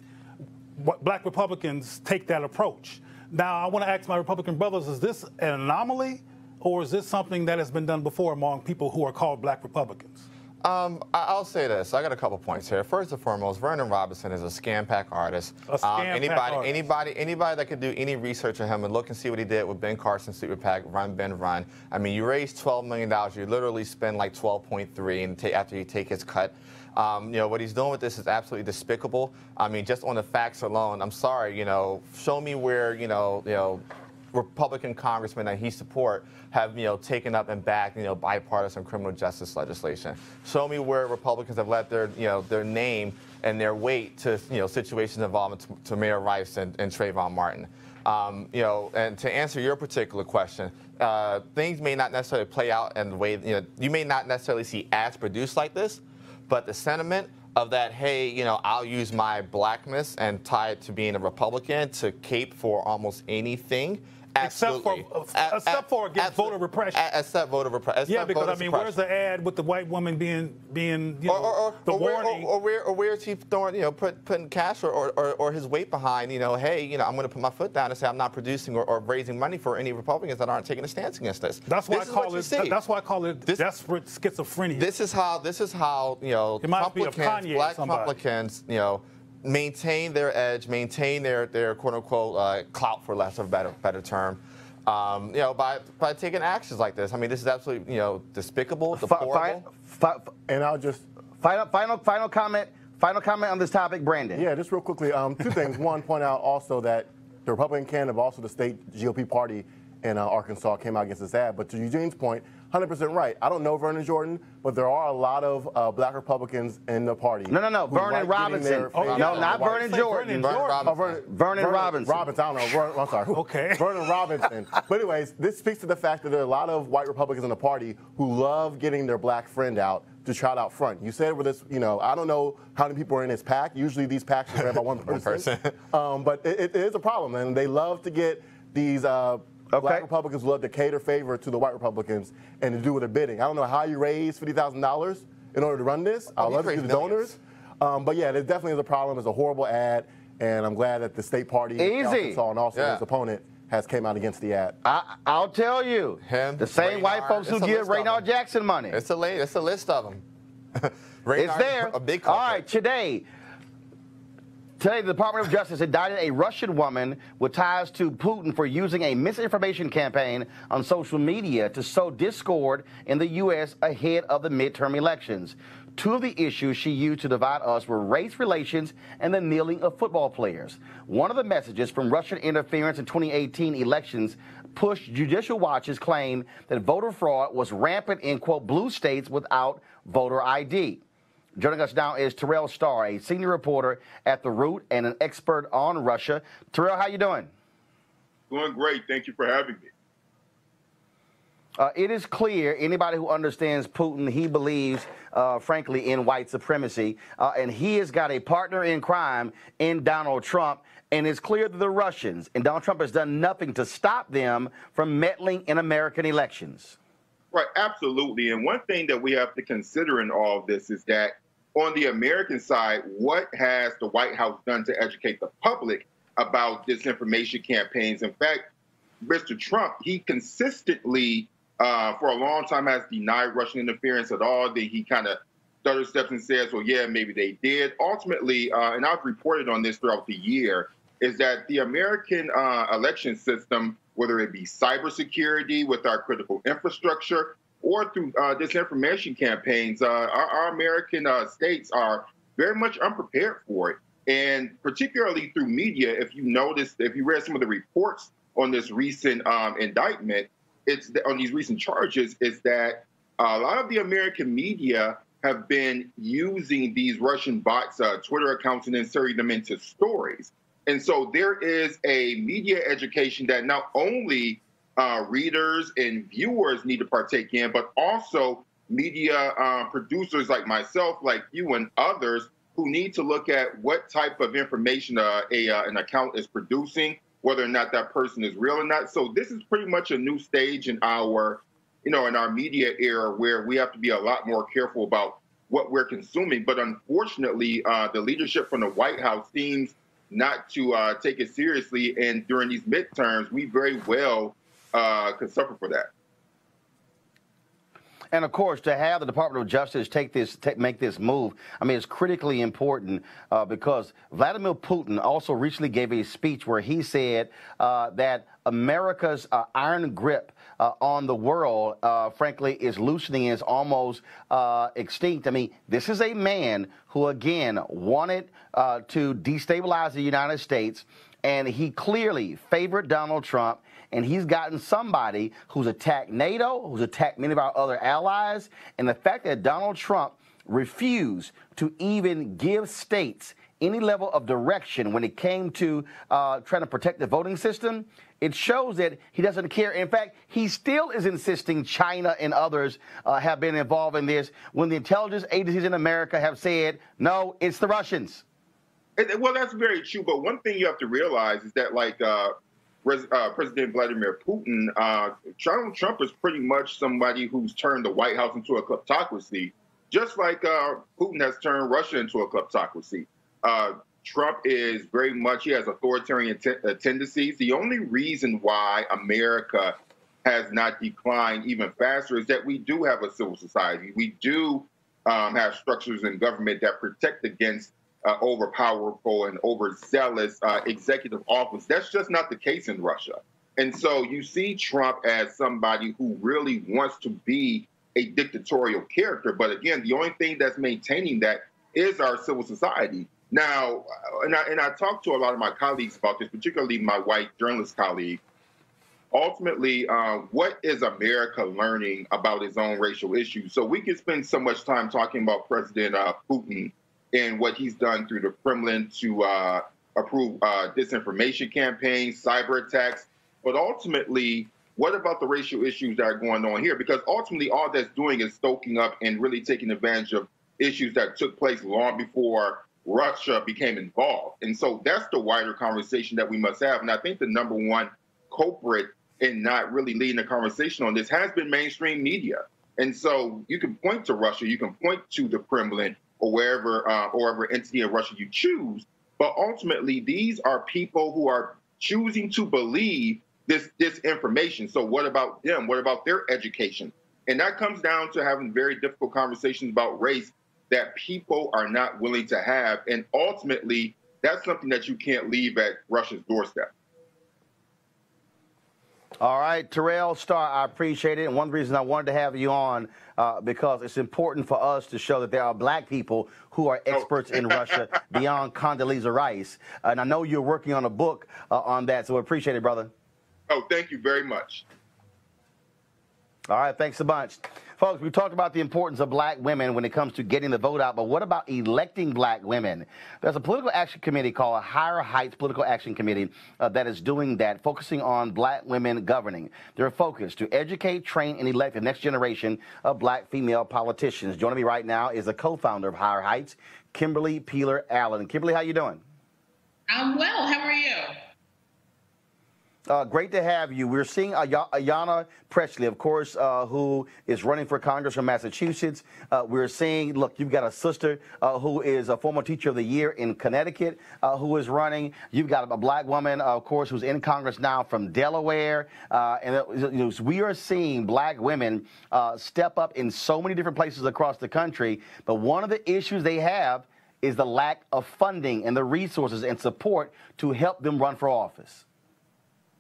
what black Republicans take that approach. Now, I want to ask my Republican brothers, is this an anomaly, or is this something that has been done before among people who are called black Republicans? I'll say this. I got a couple points here. First and foremost, Vernon Robinson is a scam pack artist. Anybody that could do any research on him and look and see what he did with Ben Carson's super PAC, Run, Ben, Run. I mean, you raise $12 million. You literally spend like 12.3 and after you take his cut. You know, what he's doing with this is absolutely despicable. I mean, just on the facts alone, I'm sorry, you know, show me where, you know, Republican congressmen that he support have, you know, taken up and backed, you know, bipartisan criminal justice legislation. Show me where Republicans have let their, you know, their name and their weight to, you know, situations involving Tamir Rice and Trayvon Martin. You know, and to answer your particular question, things may not necessarily play out in the way, you know, you may not necessarily see ads produced like this, but the sentiment of that, hey, you know, I'll use my blackness and tie it to being a Republican to cape for almost anything. Absolutely. Except for against voter repression. Except voter repression. Yeah, because I mean, where's the ad with the white woman being you know, the warning? Or where is he throwing, you know, putting cash or his weight behind, you know, hey, you know, I'm going to put my foot down and say I'm not producing or raising money for any Republicans that aren't taking a stance against this. That's why I call it. That's why I call it desperate schizophrenia. This is how you know, black Republicans, you know, maintain their edge, maintain their quote-unquote clout, for less of a better term, you know, by taking actions like this. I mean, this is absolutely, you know, despicable, deplorable. And I'll just final comment on this topic, Brandon. Yeah, just real quickly, two things. One, point out also that the Republican candidate, but also the state GOP party in Arkansas came out against this ad. But to Eugene's point, 100% right. I don't know Vernon Jordan, but there are a lot of black Republicans in the party. No. Vernon Robinson. No, not Vernon Jordan. Vernon Robinson. I don't know. I'm sorry. Okay. Vernon Robinson. But anyways, this speaks to the fact that there are a lot of white Republicans in the party who love getting their black friend out to trot out front. You said with this, you know, I don't know how many people are in this PAC. Usually these PACs are ran by one person. But it is a problem, and they love to get these black Republicans love to cater favor to the white Republicans and to do what they're bidding. I don't know how you raise $50,000 in order to run this. I love to see the donors. But yeah, there definitely is a problem. It's a horrible ad, and I'm glad that the state party in Arkansas and also his opponent has came out against the ad. I'll tell you, the same white folks who give Raynard Jackson money. It's a list of them. It's there. A big all right, today, the Department of Justice indicted a Russian woman with ties to Putin for using a misinformation campaign on social media to sow discord in the U.S. ahead of the midterm elections. Two of the issues she used to divide us were race relations and the kneeling of football players. One of the messages from Russian interference in 2018 elections pushed Judicial Watch's claim that voter fraud was rampant in, quote, blue states without voter ID. Joining us now is Terrell Starr, a senior reporter at The Root and an expert on Russia. Terrell, how you doing? Doing great. Thank you for having me. It is clear, anybody who understands Putin, he believes, frankly, in white supremacy. And he has got a partner in crime in Donald Trump. And it's clear that the Russians and Donald Trump has done nothing to stop them from meddling in American elections. Right, absolutely. And one thing that we have to consider in all of this is that on the American side, what has the White House done to educate the public about disinformation campaigns? In fact, Mr. Trump, he consistently, for a long time, has denied Russian interference at all. Then he kind of stutters steps and says, well, yeah, maybe they did. Ultimately, and I've reported on this throughout the year, is that the American election system, whether it be cybersecurity with our critical infrastructure or through disinformation campaigns, our American states are very much unprepared for it. And particularly through media, if you noticed, if you read some of the reports on this recent indictment, on these recent charges, is that a lot of the American media have been using these Russian bots, Twitter accounts, and inserting them into stories. And so there is a media education that not only readers and viewers need to partake in, but also media producers like myself, like you and others, who need to look at what type of information an account is producing, whether or not that person is real or not. So this is pretty much a new stage in our, in our media era, where we have to be a lot more careful about what we're consuming. But unfortunately, the leadership from the White House seems not to take it seriously. And during these midterms, we very well could suffer for that. And of course, to have the Department of Justice make this move, I mean, it's critically important because Vladimir Putin also recently gave a speech where he said that America's iron grip on the world, frankly, is loosening, is almost extinct. I mean, this is a man who, again, wanted to destabilize the United States, and he clearly favored Donald Trump. And he's gotten somebody who's attacked NATO, who's attacked many of our other allies. And the fact that Donald Trump refused to even give states any level of direction when it came to trying to protect the voting system, it shows that he doesn't care. In fact, he still is insisting China and others have been involved in this when the intelligence agencies in America have said, no, it's the Russians. Well, that's very true. But one thing you have to realize is that, like, President Vladimir Putin, Donald Trump is pretty much somebody who's turned the White House into a kleptocracy, just like Putin has turned Russia into a kleptocracy. Trump is very much, he has authoritarian tendencies. The only reason why America has not declined even faster is that we do have a civil society. We do have structures in government that protect against overpowerful and overzealous executive office. That's just not the case in Russia. And so you see Trump as somebody who really wants to be a dictatorial character. But again, the only thing that's maintaining that is our civil society. Now, and I talked to a lot of my colleagues about this, particularly my white journalist colleague. Ultimately, what is America learning about its own racial issues? So we can spend so much time talking about President Putin and what he's done through the Kremlin to approve disinformation campaigns, cyber attacks. But ultimately, what about the racial issues that are going on here? Because ultimately, all that's doing is stoking up and really taking advantage of issues that took place long before Russia became involved. And so that's the wider conversation that we must have. And I think the number one culprit in not really leading the conversation on this has been mainstream media. And so you can point to Russia, you can point to the Kremlin, or wherever entity in Russia you choose. But ultimately, these are people who are choosing to believe this information. So what about them? What about their education? And that comes down to having very difficult conversations about race that people are not willing to have. And ultimately, that's something that you can't leave at Russia's doorstep. All right, Terrell Starr, I appreciate it. And one reason I wanted to have you on, because it's important for us to show that there are black people who are experts in Russia beyond Condoleezza Rice. And I know you're working on a book on that, so I appreciate it, brother. Oh, thank you very much. All right, thanks a bunch. Folks, we talked about the importance of black women when it comes to getting the vote out, but what about electing black women? There's a political action committee called Higher Heights Political Action Committee that is doing that, focusing on black women governing. Their focus to educate, train, and elect the next generation of black female politicians. Joining me right now is the co-founder of Higher Heights, Kimberly Peeler Allen. Kimberly, how you doing? I'm well. How are you? Great to have you. We're seeing Ayanna Pressley, of course, who is running for Congress from Massachusetts. We're seeing, look, you've got a sister who is a former Teacher of the Year in Connecticut who is running. You've got a black woman, of course, who's in Congress now from Delaware. And we are seeing black women step up in so many different places across the country. But one of the issues they have is the lack of funding and the resources and support to help them run for office.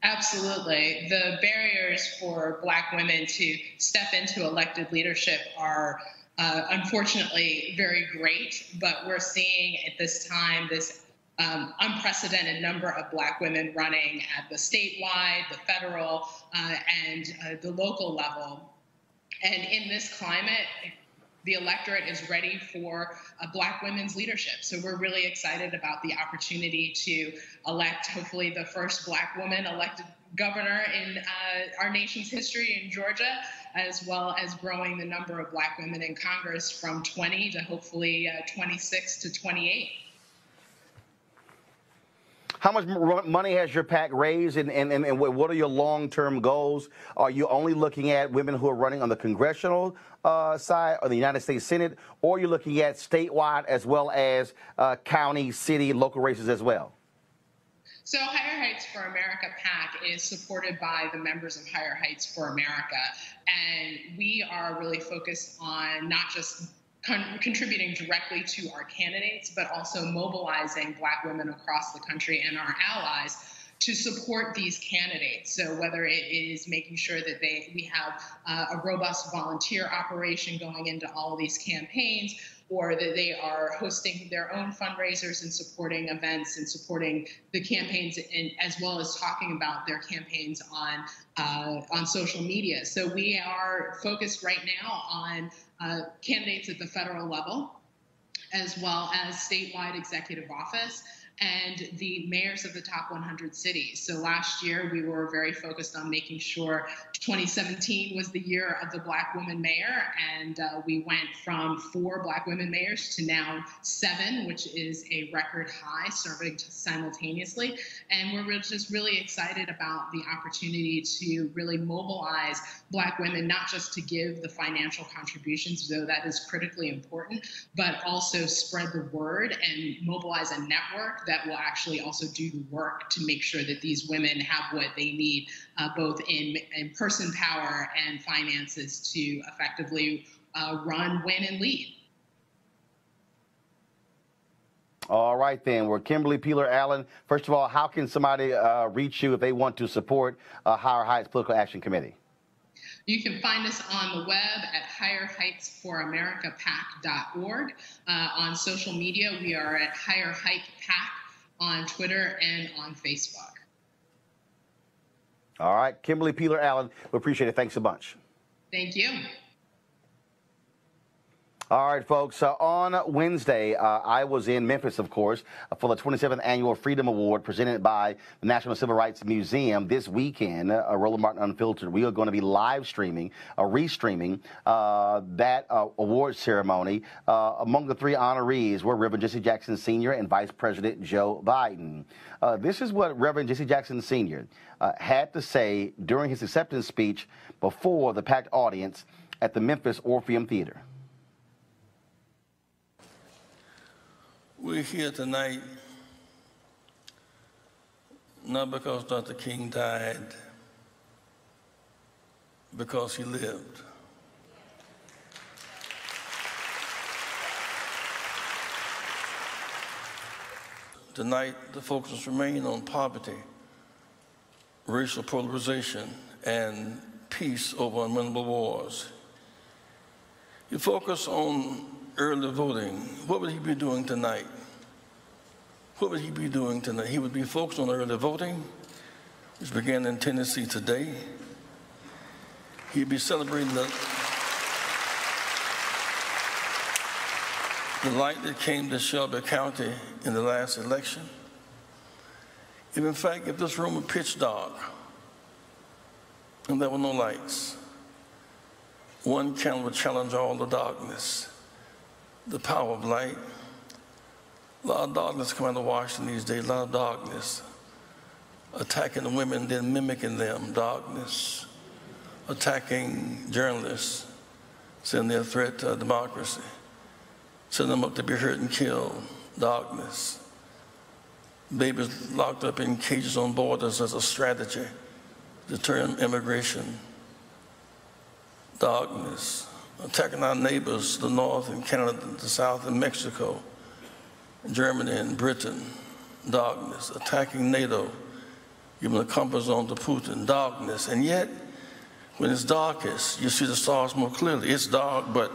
Absolutely. The barriers for black women to step into elected leadership are unfortunately very great, but we're seeing at this time this unprecedented number of black women running at the statewide, the federal, and the local level. And in this climate, the electorate is ready for Black women's leadership. So we're really excited about the opportunity to elect, hopefully, the first Black woman elected governor in our nation's history in Georgia, as well as growing the number of Black women in Congress from 20 to hopefully 26 to 28. How much money has your PAC raised, and what are your long-term goals? Are you only looking at women who are running on the congressional side or the United States Senate, or are you looking at statewide as well as county, city, local races as well? So Higher Heights for America PAC is supported by the members of Higher Heights for America, and we are really focused on not just contributing directly to our candidates, but also mobilizing Black women across the country and our allies to support these candidates. So whether it is making sure that we have a robust volunteer operation going into all of these campaigns, or that they are hosting their own fundraisers and supporting events and supporting the campaigns, and as well as talking about their campaigns on social media. So we are focused right now on candidates at the federal level, as well as statewide executive office, and the mayors of the top 100 cities. So last year, we were very focused on making sure 2017 was the year of the Black woman mayor, and we went from 4 Black women mayors to now 7, which is a record high, serving simultaneously. And we're just really excited about the opportunity to really mobilize Black women, not just to give the financial contributions, though that is critically important, but also spread the word and mobilize a network that will actually also do the work to make sure that these women have what they need, both in person power and finances, to effectively run, win, and lead. All right, then. We're Kimberly Peeler-Allen. First of all, how can somebody reach you if they want to support Higher Heights Political Action Committee? You can find us on the web at higherheightsforamericapac.org. On social media, we are at Higher Height PAC on Twitter and on Facebook. All right, Kimberly Peeler-Allen, we appreciate it. Thanks a bunch. Thank you. All right, folks. On Wednesday, I was in Memphis, of course, for the 27th Annual Freedom Award presented by the National Civil Rights Museum. This weekend, Roland Martin Unfiltered, we are going to be live streaming, restreaming that award ceremony. Among the 3 honorees were Reverend Jesse Jackson Sr. and Vice President Joe Biden. This is what Reverend Jesse Jackson Sr. Had to say during his acceptance speech before the packed audience at the Memphis Orpheum Theater. We're here tonight not because Dr. King died, because he lived. Tonight, the focus remains on poverty, racial polarization, and peace over unwinnable wars. You focus on early voting. What would he be doing tonight? What would he be doing tonight? He would be focused on early voting, which began in Tennessee today. He'd be celebrating the light that came to Shelby County in the last election. If in fact, if this room were pitch dark and there were no lights, one candle would challenge all the darkness. The power of light. A lot of darkness coming out of Washington these days, a lot of darkness. Attacking the women, then mimicking them, darkness. Attacking journalists, saying they're a threat to democracy. Sending them up to be hurt and killed, darkness. Babies locked up in cages on borders as a strategy to deter immigration, darkness. Attacking our neighbors, the north and Canada, the south and Mexico, Germany and Britain, darkness. Attacking NATO, giving a comfort zone to Putin, darkness. And yet, when it's darkest, you see the stars more clearly. It's dark, but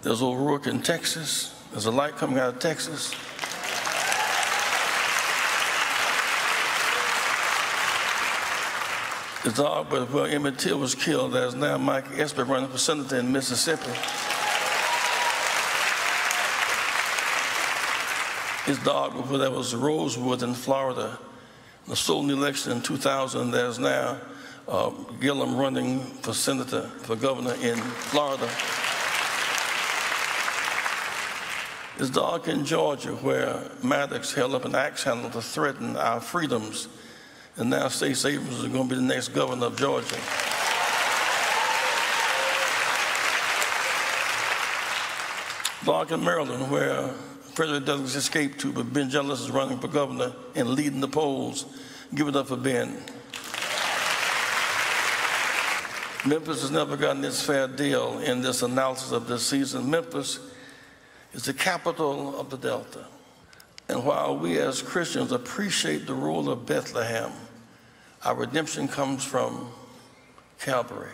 there's O'Rourke in Texas. There's a light coming out of Texas. His dog, but where Emmett Till was killed, there's now Mike Esper running for senator in Mississippi. His dog, before that was Rosewood in Florida. The stolen election in 2000, there's now Gillum running for senator, for governor in Florida. His dog in Georgia, where Maddox held up an axe handle to threaten our freedoms, and now Stacey Abrams is going to be the next governor of Georgia. Dog in Maryland, where President delegates escaped to, but Ben Jealous is running for governor and leading the polls. Give it up for Ben. Memphis has never gotten its fair deal in this analysis of this season. Memphis is the capital of the Delta. And while we as Christians appreciate the role of Bethlehem, our redemption comes from Calvary.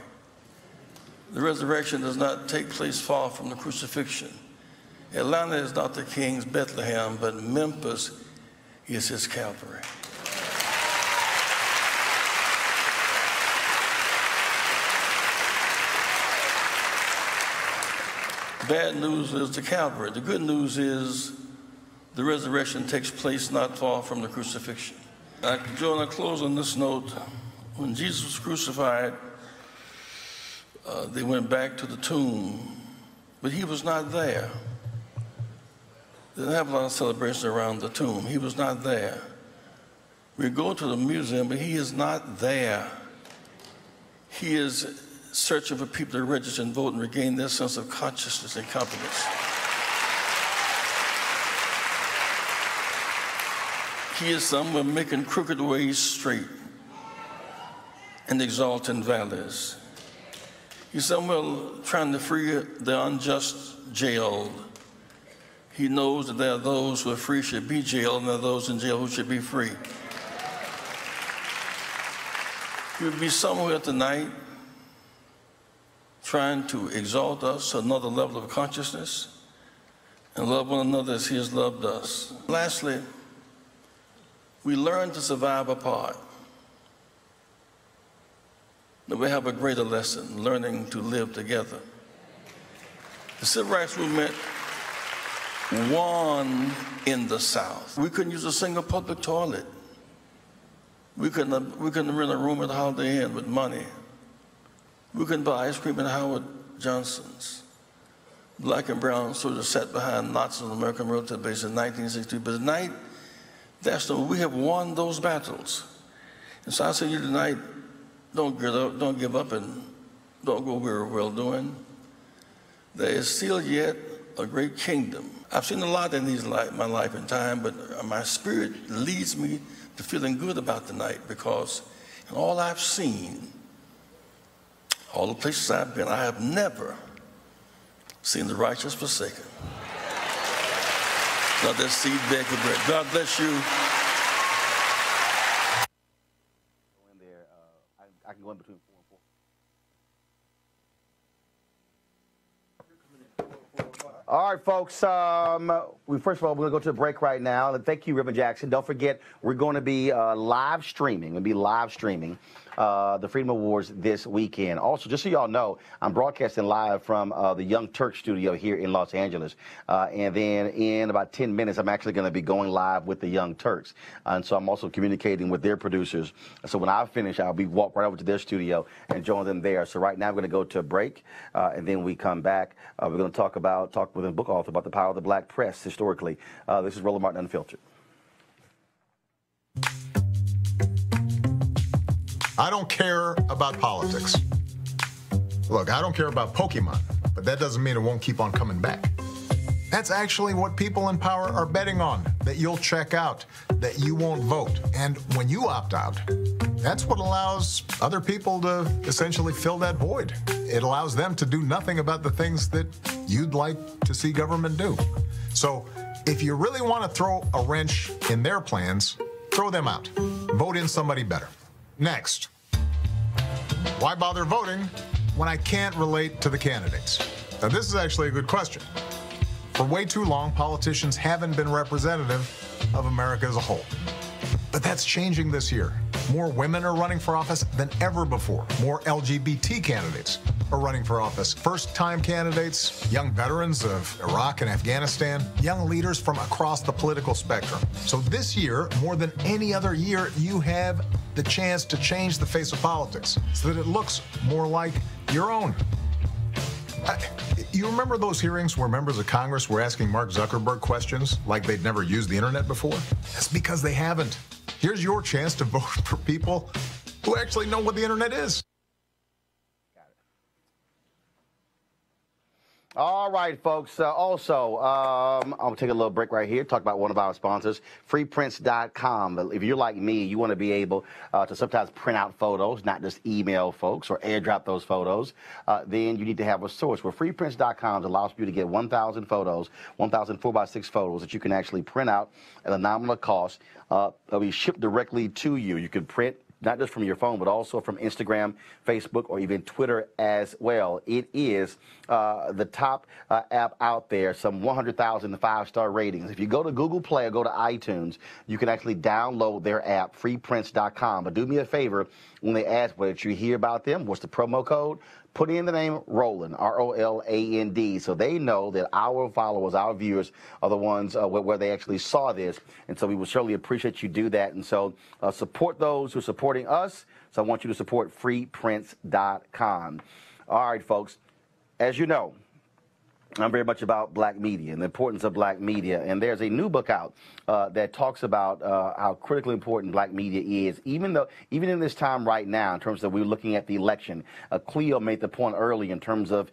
The resurrection does not take place far from the crucifixion. Atlanta is not the king's Bethlehem, but Memphis is his Calvary. Bad news is the Calvary. The good news is the resurrection takes place not far from the crucifixion. I want to close on this note. When Jesus was crucified, they went back to the tomb, but he was not there. They didn't have a lot of celebration around the tomb. He was not there. We go to the museum, but he is not there. He is searching for people to register and vote and regain their sense of consciousness and confidence. He is somewhere making crooked ways straight and exalting valleys. He's somewhere trying to free the unjust jailed. He knows that there are those who are free should be jailed, and there are those in jail who should be free. He would be somewhere tonight trying to exalt us to another level of consciousness and love one another as he has loved us. Lastly, we learn to survive apart. But we have a greater lesson, learning to live together. The Civil Rights Movement won in the South. We couldn't use a single public toilet. We couldn't rent a room at the Holiday Inn with money. We couldn't buy ice cream at Howard Johnson's. Black and brown soldiers sat behind Nazis on the American military base in 1962. But tonight, we have won those battles. And so I say to you tonight, don't give up, and don't go weary of well-doing. There is still yet a great kingdom. I've seen a lot in my life and time, but my spirit leads me to feeling good about tonight, because in all I've seen, all the places I've been, I have never seen the righteous forsaken. Not their seed beg for bread. God bless you. I can go in between 4 and 4. All right, folks. First of all, we're going to go to a break right now. Thank you, Reverend Jackson. Don't forget, we're going to be live streaming. The Freedom Awards this weekend. Also, just so y'all know, I'm broadcasting live from the Young Turk studio here in Los Angeles. And then in about 10 minutes, I'm actually going to be going live with the Young Turks. And so I'm also communicating with their producers. So when I finish, I'll be walk right over to their studio and join them there. So right now, I'm going to go to a break. And then we come back. We're going to talk with a book author about the power of the black press historically. This is Roland Martin Unfiltered. I don't care about politics. Look, I don't care about Pokemon, but that doesn't mean it won't keep on coming back. That's actually what people in power are betting on, that you'll check out, that you won't vote. And when you opt out, that's what allows other people to essentially fill that void. It allows them to do nothing about the things that you'd like to see government do. So if you really want to throw a wrench in their plans, throw them out. Vote in somebody better. Next, why bother voting when I can't relate to the candidates? Now, this is actually a good question. For way too long, politicians haven't been representative of America as a whole. But that's changing this year. More women are running for office than ever before. More LGBT candidates are running for office. First-time candidates, young veterans of Iraq and Afghanistan, young leaders from across the political spectrum. So this year, more than any other year, you have the chance to change the face of politics so that it looks more like your own. You remember those hearings where members of Congress were asking Mark Zuckerberg questions like they'd never used the internet before? That's because they haven't. Here's your chance to vote for people who actually know what the internet is. All right, folks. Also, I'll take a little break right here, talk about one of our sponsors, freeprints.com. If you're like me, you want to be able to sometimes print out photos, not just email folks or airdrop those photos, then you need to have a source. Well, freeprints.com allows you to get 1,000 photos, 1,000 4x6 photos that you can actually print out at a nominal cost. They'll be shipped directly to you. You can print not just from your phone, but also from Instagram, Facebook, or even Twitter as well. It is the top app out there, some 100,000 5-star ratings. If you go to Google Play or go to iTunes, you can actually download their app, freeprints.com. But do me a favor, when they ask what you hear about them, what's the promo code? Put in the name Roland, R-O-L-A-N-D, so they know that our followers, our viewers, are the ones where they actually saw this. And so we would certainly appreciate you do that. And so support those who are supporting us. So I want you to support freeprints.com. All right, folks, as you know, I'm very much about black media and the importance of black media. And there's a new book out that talks about how critically important black media is, even in this time right now, in terms of we're looking at the election. Cleo made the point early in terms of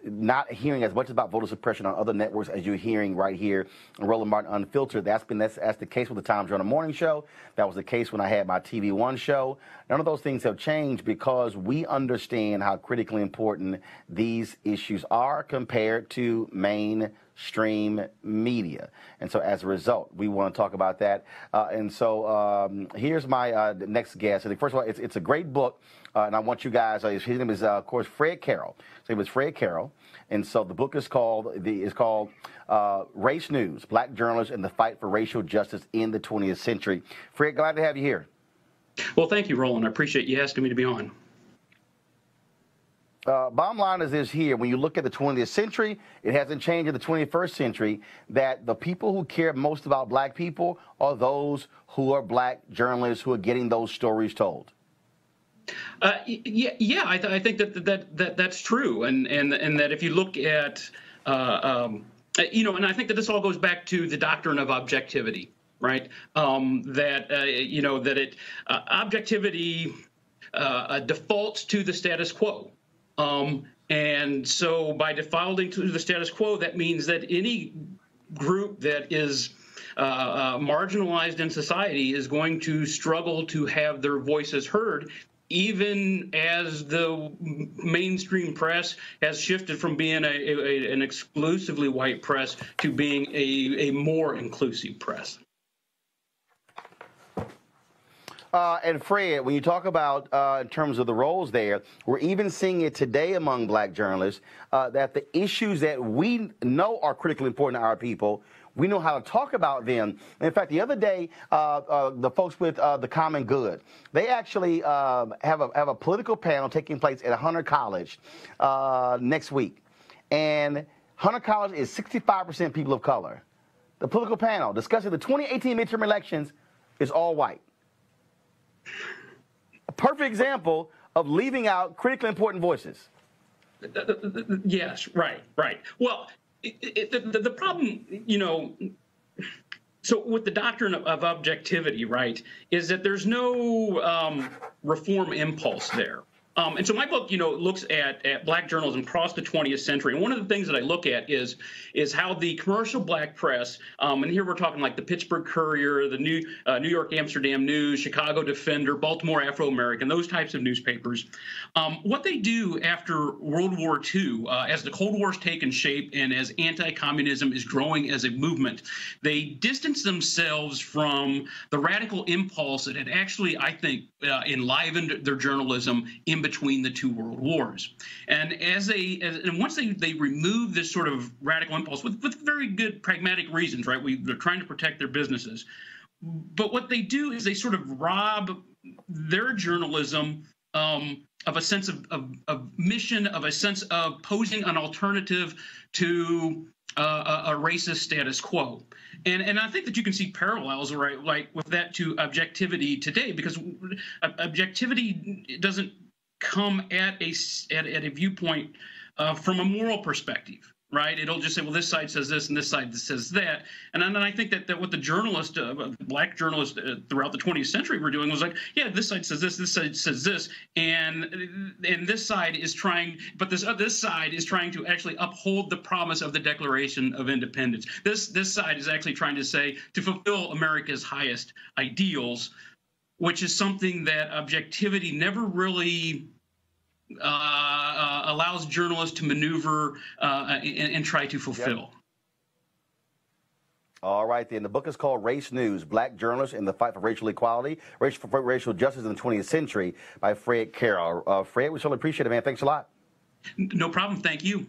not hearing as much about voter suppression on other networks as you're hearing right here on Roland Martin Unfiltered. That's the case with the Tom Joyner Morning Show. That was the case when I had my TV One show. None of those things have changed because we understand how critically important these issues are compared to mainstream media. And so as a result, we want to talk about that. And so here's my next guest. I think, first of all, it's a great book. And I want you guys, his name is, of course, Fred Carroll. His name is Fred Carroll. And so the book is called Race News, Black Journalists and the Fight for Racial Justice in the 20th Century. Fred, glad to have you here. Well, thank you, Roland. I appreciate you asking me to be on. Bottom line is this here. When you look at the 20th century, it hasn't changed in the 21st century, that the people who care most about black people are those who are black journalists who are getting those stories told. Yeah, I think that's true, and that if you look at, and I think that this all goes back to the doctrine of objectivity, right? Objectivity defaults to the status quo, and so by defaulting to the status quo, that means that any group that is marginalized in society is going to struggle to have their voices heard, even as the mainstream press has shifted from being an exclusively white press to being a more inclusive press. And Fred, when you talk about in terms of the roles there, we're even seeing it today among black journalists that the issues that we know are critically important to our people, we know how to talk about them. In fact, the other day, the folks with the Common Good, they actually have a political panel taking place at Hunter College next week. And Hunter College is 65% people of color. The political panel discussing the 2018 midterm elections is all white. A perfect example of leaving out critically important voices. Yes, right. Well, the problem, so with the doctrine of objectivity, right, is that there's no reform impulse there. And so my book, looks at black journalism across the 20th century. And one of the things that I look at is how the commercial black press, and here we're talking like the Pittsburgh Courier, the New York Amsterdam News, Chicago Defender, Baltimore Afro-American, those types of newspapers, what they do after World War II, as the Cold War's taken shape and as anti-communism is growing as a movement, they distance themselves from the radical impulse that had actually, I think, enlivened their journalism in between the two world wars. And once they remove this sort of radical impulse with very good pragmatic reasons, right? They're trying to protect their businesses. But what they do is they sort of rob their journalism of a sense of mission, of a sense of posing an alternative to a racist status quo. And I think that you can see parallels, right, like with that to objectivity today, because objectivity doesn't come at a viewpoint from a moral perspective. Right, it'll just say, well, this side says this and this side says that, and then I think that what the journalists, black journalists throughout the 20th century were doing was like, yeah, this side says this side says this, and this side is trying, but this side is trying to actually uphold the promise of the Declaration of Independence. This side is actually trying to say to fulfill America's highest ideals, which is something that objectivity never really allows journalists to maneuver and try to fulfill. Yep. All right, then. The book is called Race News, Black Journalists in the Fight for Racial Equality, Racial Justice in the 20th Century by Fred Carroll. Fred, we certainly appreciate it, man. Thanks a lot. No problem. Thank you.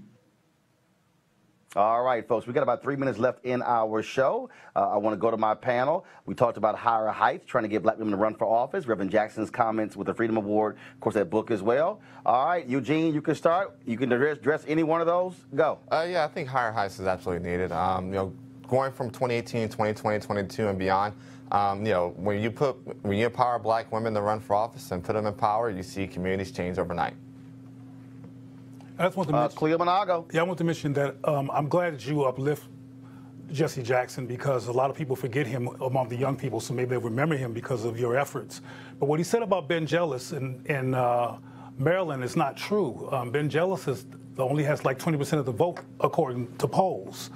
All right, folks, we got about 3 minutes left in our show. I want to go to my panel. We talked about higher heights, trying to get black women to run for office. Reverend Jackson's comments with the Freedom Award, of course, that book as well. All right, Eugene, you can start. You can address any one of those. Go. Yeah, I think higher heights is absolutely needed. Going from 2018, 2020, 22, and beyond, when you empower black women to run for office and put them in power, you see communities change overnight. I just want to mention, Cleo Monago. Yeah, I want to mention that I'm glad that you uplift Jesse Jackson, because a lot of people forget him among the young people, so maybe they'll remember him because of your efforts. But what he said about Ben Jealous in Maryland is not true. Ben Jealous only has like 20% of the vote according to polls.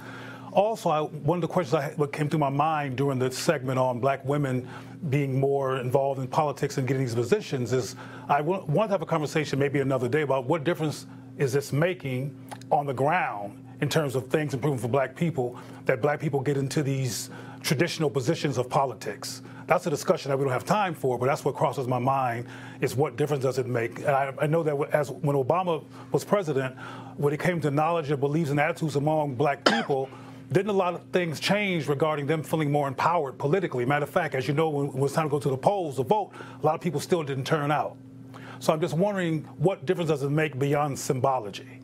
Also, one of the questions that came through my mind during the segment on black women being more involved in politics and getting these positions is I want to have a conversation maybe another day about what difference is this making on the ground in terms of things improving for black people, that black people get into these traditional positions of politics. That's a discussion that we don't have time for, but that's what crosses my mind, is what difference does it make? And I know that when Obama was president, when it came to knowledge and beliefs and attitudes among black people, didn't a lot of things change regarding them feeling more empowered politically? Matter of fact, as you know, when it was time to go to the polls to vote, a lot of people still didn't turn out. So I'm just wondering, what difference does it make beyond symbology?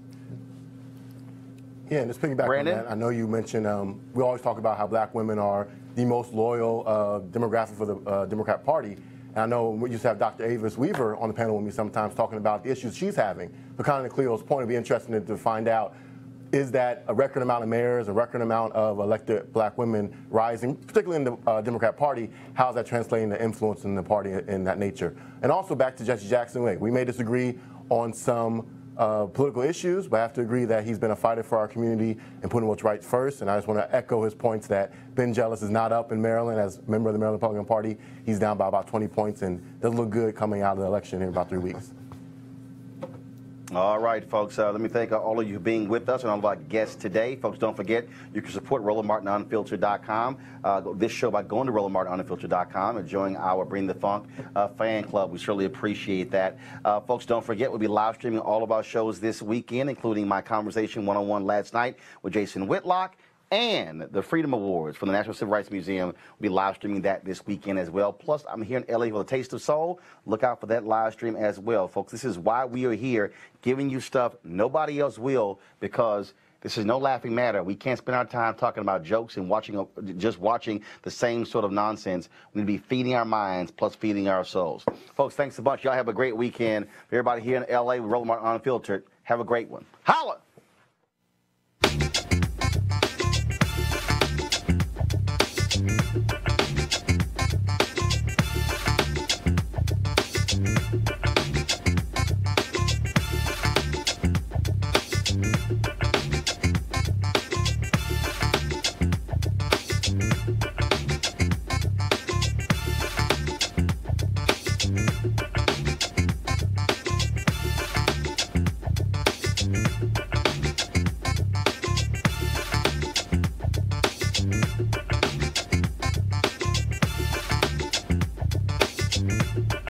Yeah, and just piggyback on that, I know you mentioned, we always talk about how black women are the most loyal demographic for the Democrat Party. And I know we used to have Dr. Avis Weaver on the panel with me sometimes talking about the issues she's having. But kind of to Cleo's point, it'd be interesting to find out, is that a record amount of mayors, a record amount of elected black women rising, particularly in the Democrat Party? How is that translating to influence in the party in that nature? And also back to Jesse Jackson, we may disagree on some political issues, but I have to agree that he's been a fighter for our community and putting what's right first. And I just want to echo his points that Ben Jealous is not up in Maryland as a member of the Maryland Republican Party. He's down by about 20 points and doesn't look good coming out of the election in about 3 weeks. All right, folks, let me thank all of you for being with us and all of our guests today. Folks, don't forget, you can support RolandMartinUnfiltered.com, this show by going to RolandMartinUnfiltered.com and joining our Bring the Funk fan club. We certainly appreciate that. Folks, don't forget, we'll be live streaming all of our shows this weekend, including my conversation one-on-one last night with Jason Whitlock, and the Freedom Awards from the National Civil Rights Museum. We'll be live streaming that this weekend as well. Plus, I'm here in LA for the Taste of Soul. Look out for that live stream as well, folks. This is why we are here, giving you stuff nobody else will, because this is no laughing matter. We can't spend our time talking about jokes and just watching the same sort of nonsense. We need to be feeding our minds plus feeding our souls. Folks, thanks a bunch. Y'all have a great weekend. For everybody here in LA with Roland Martin Unfiltered, have a great one. Holla!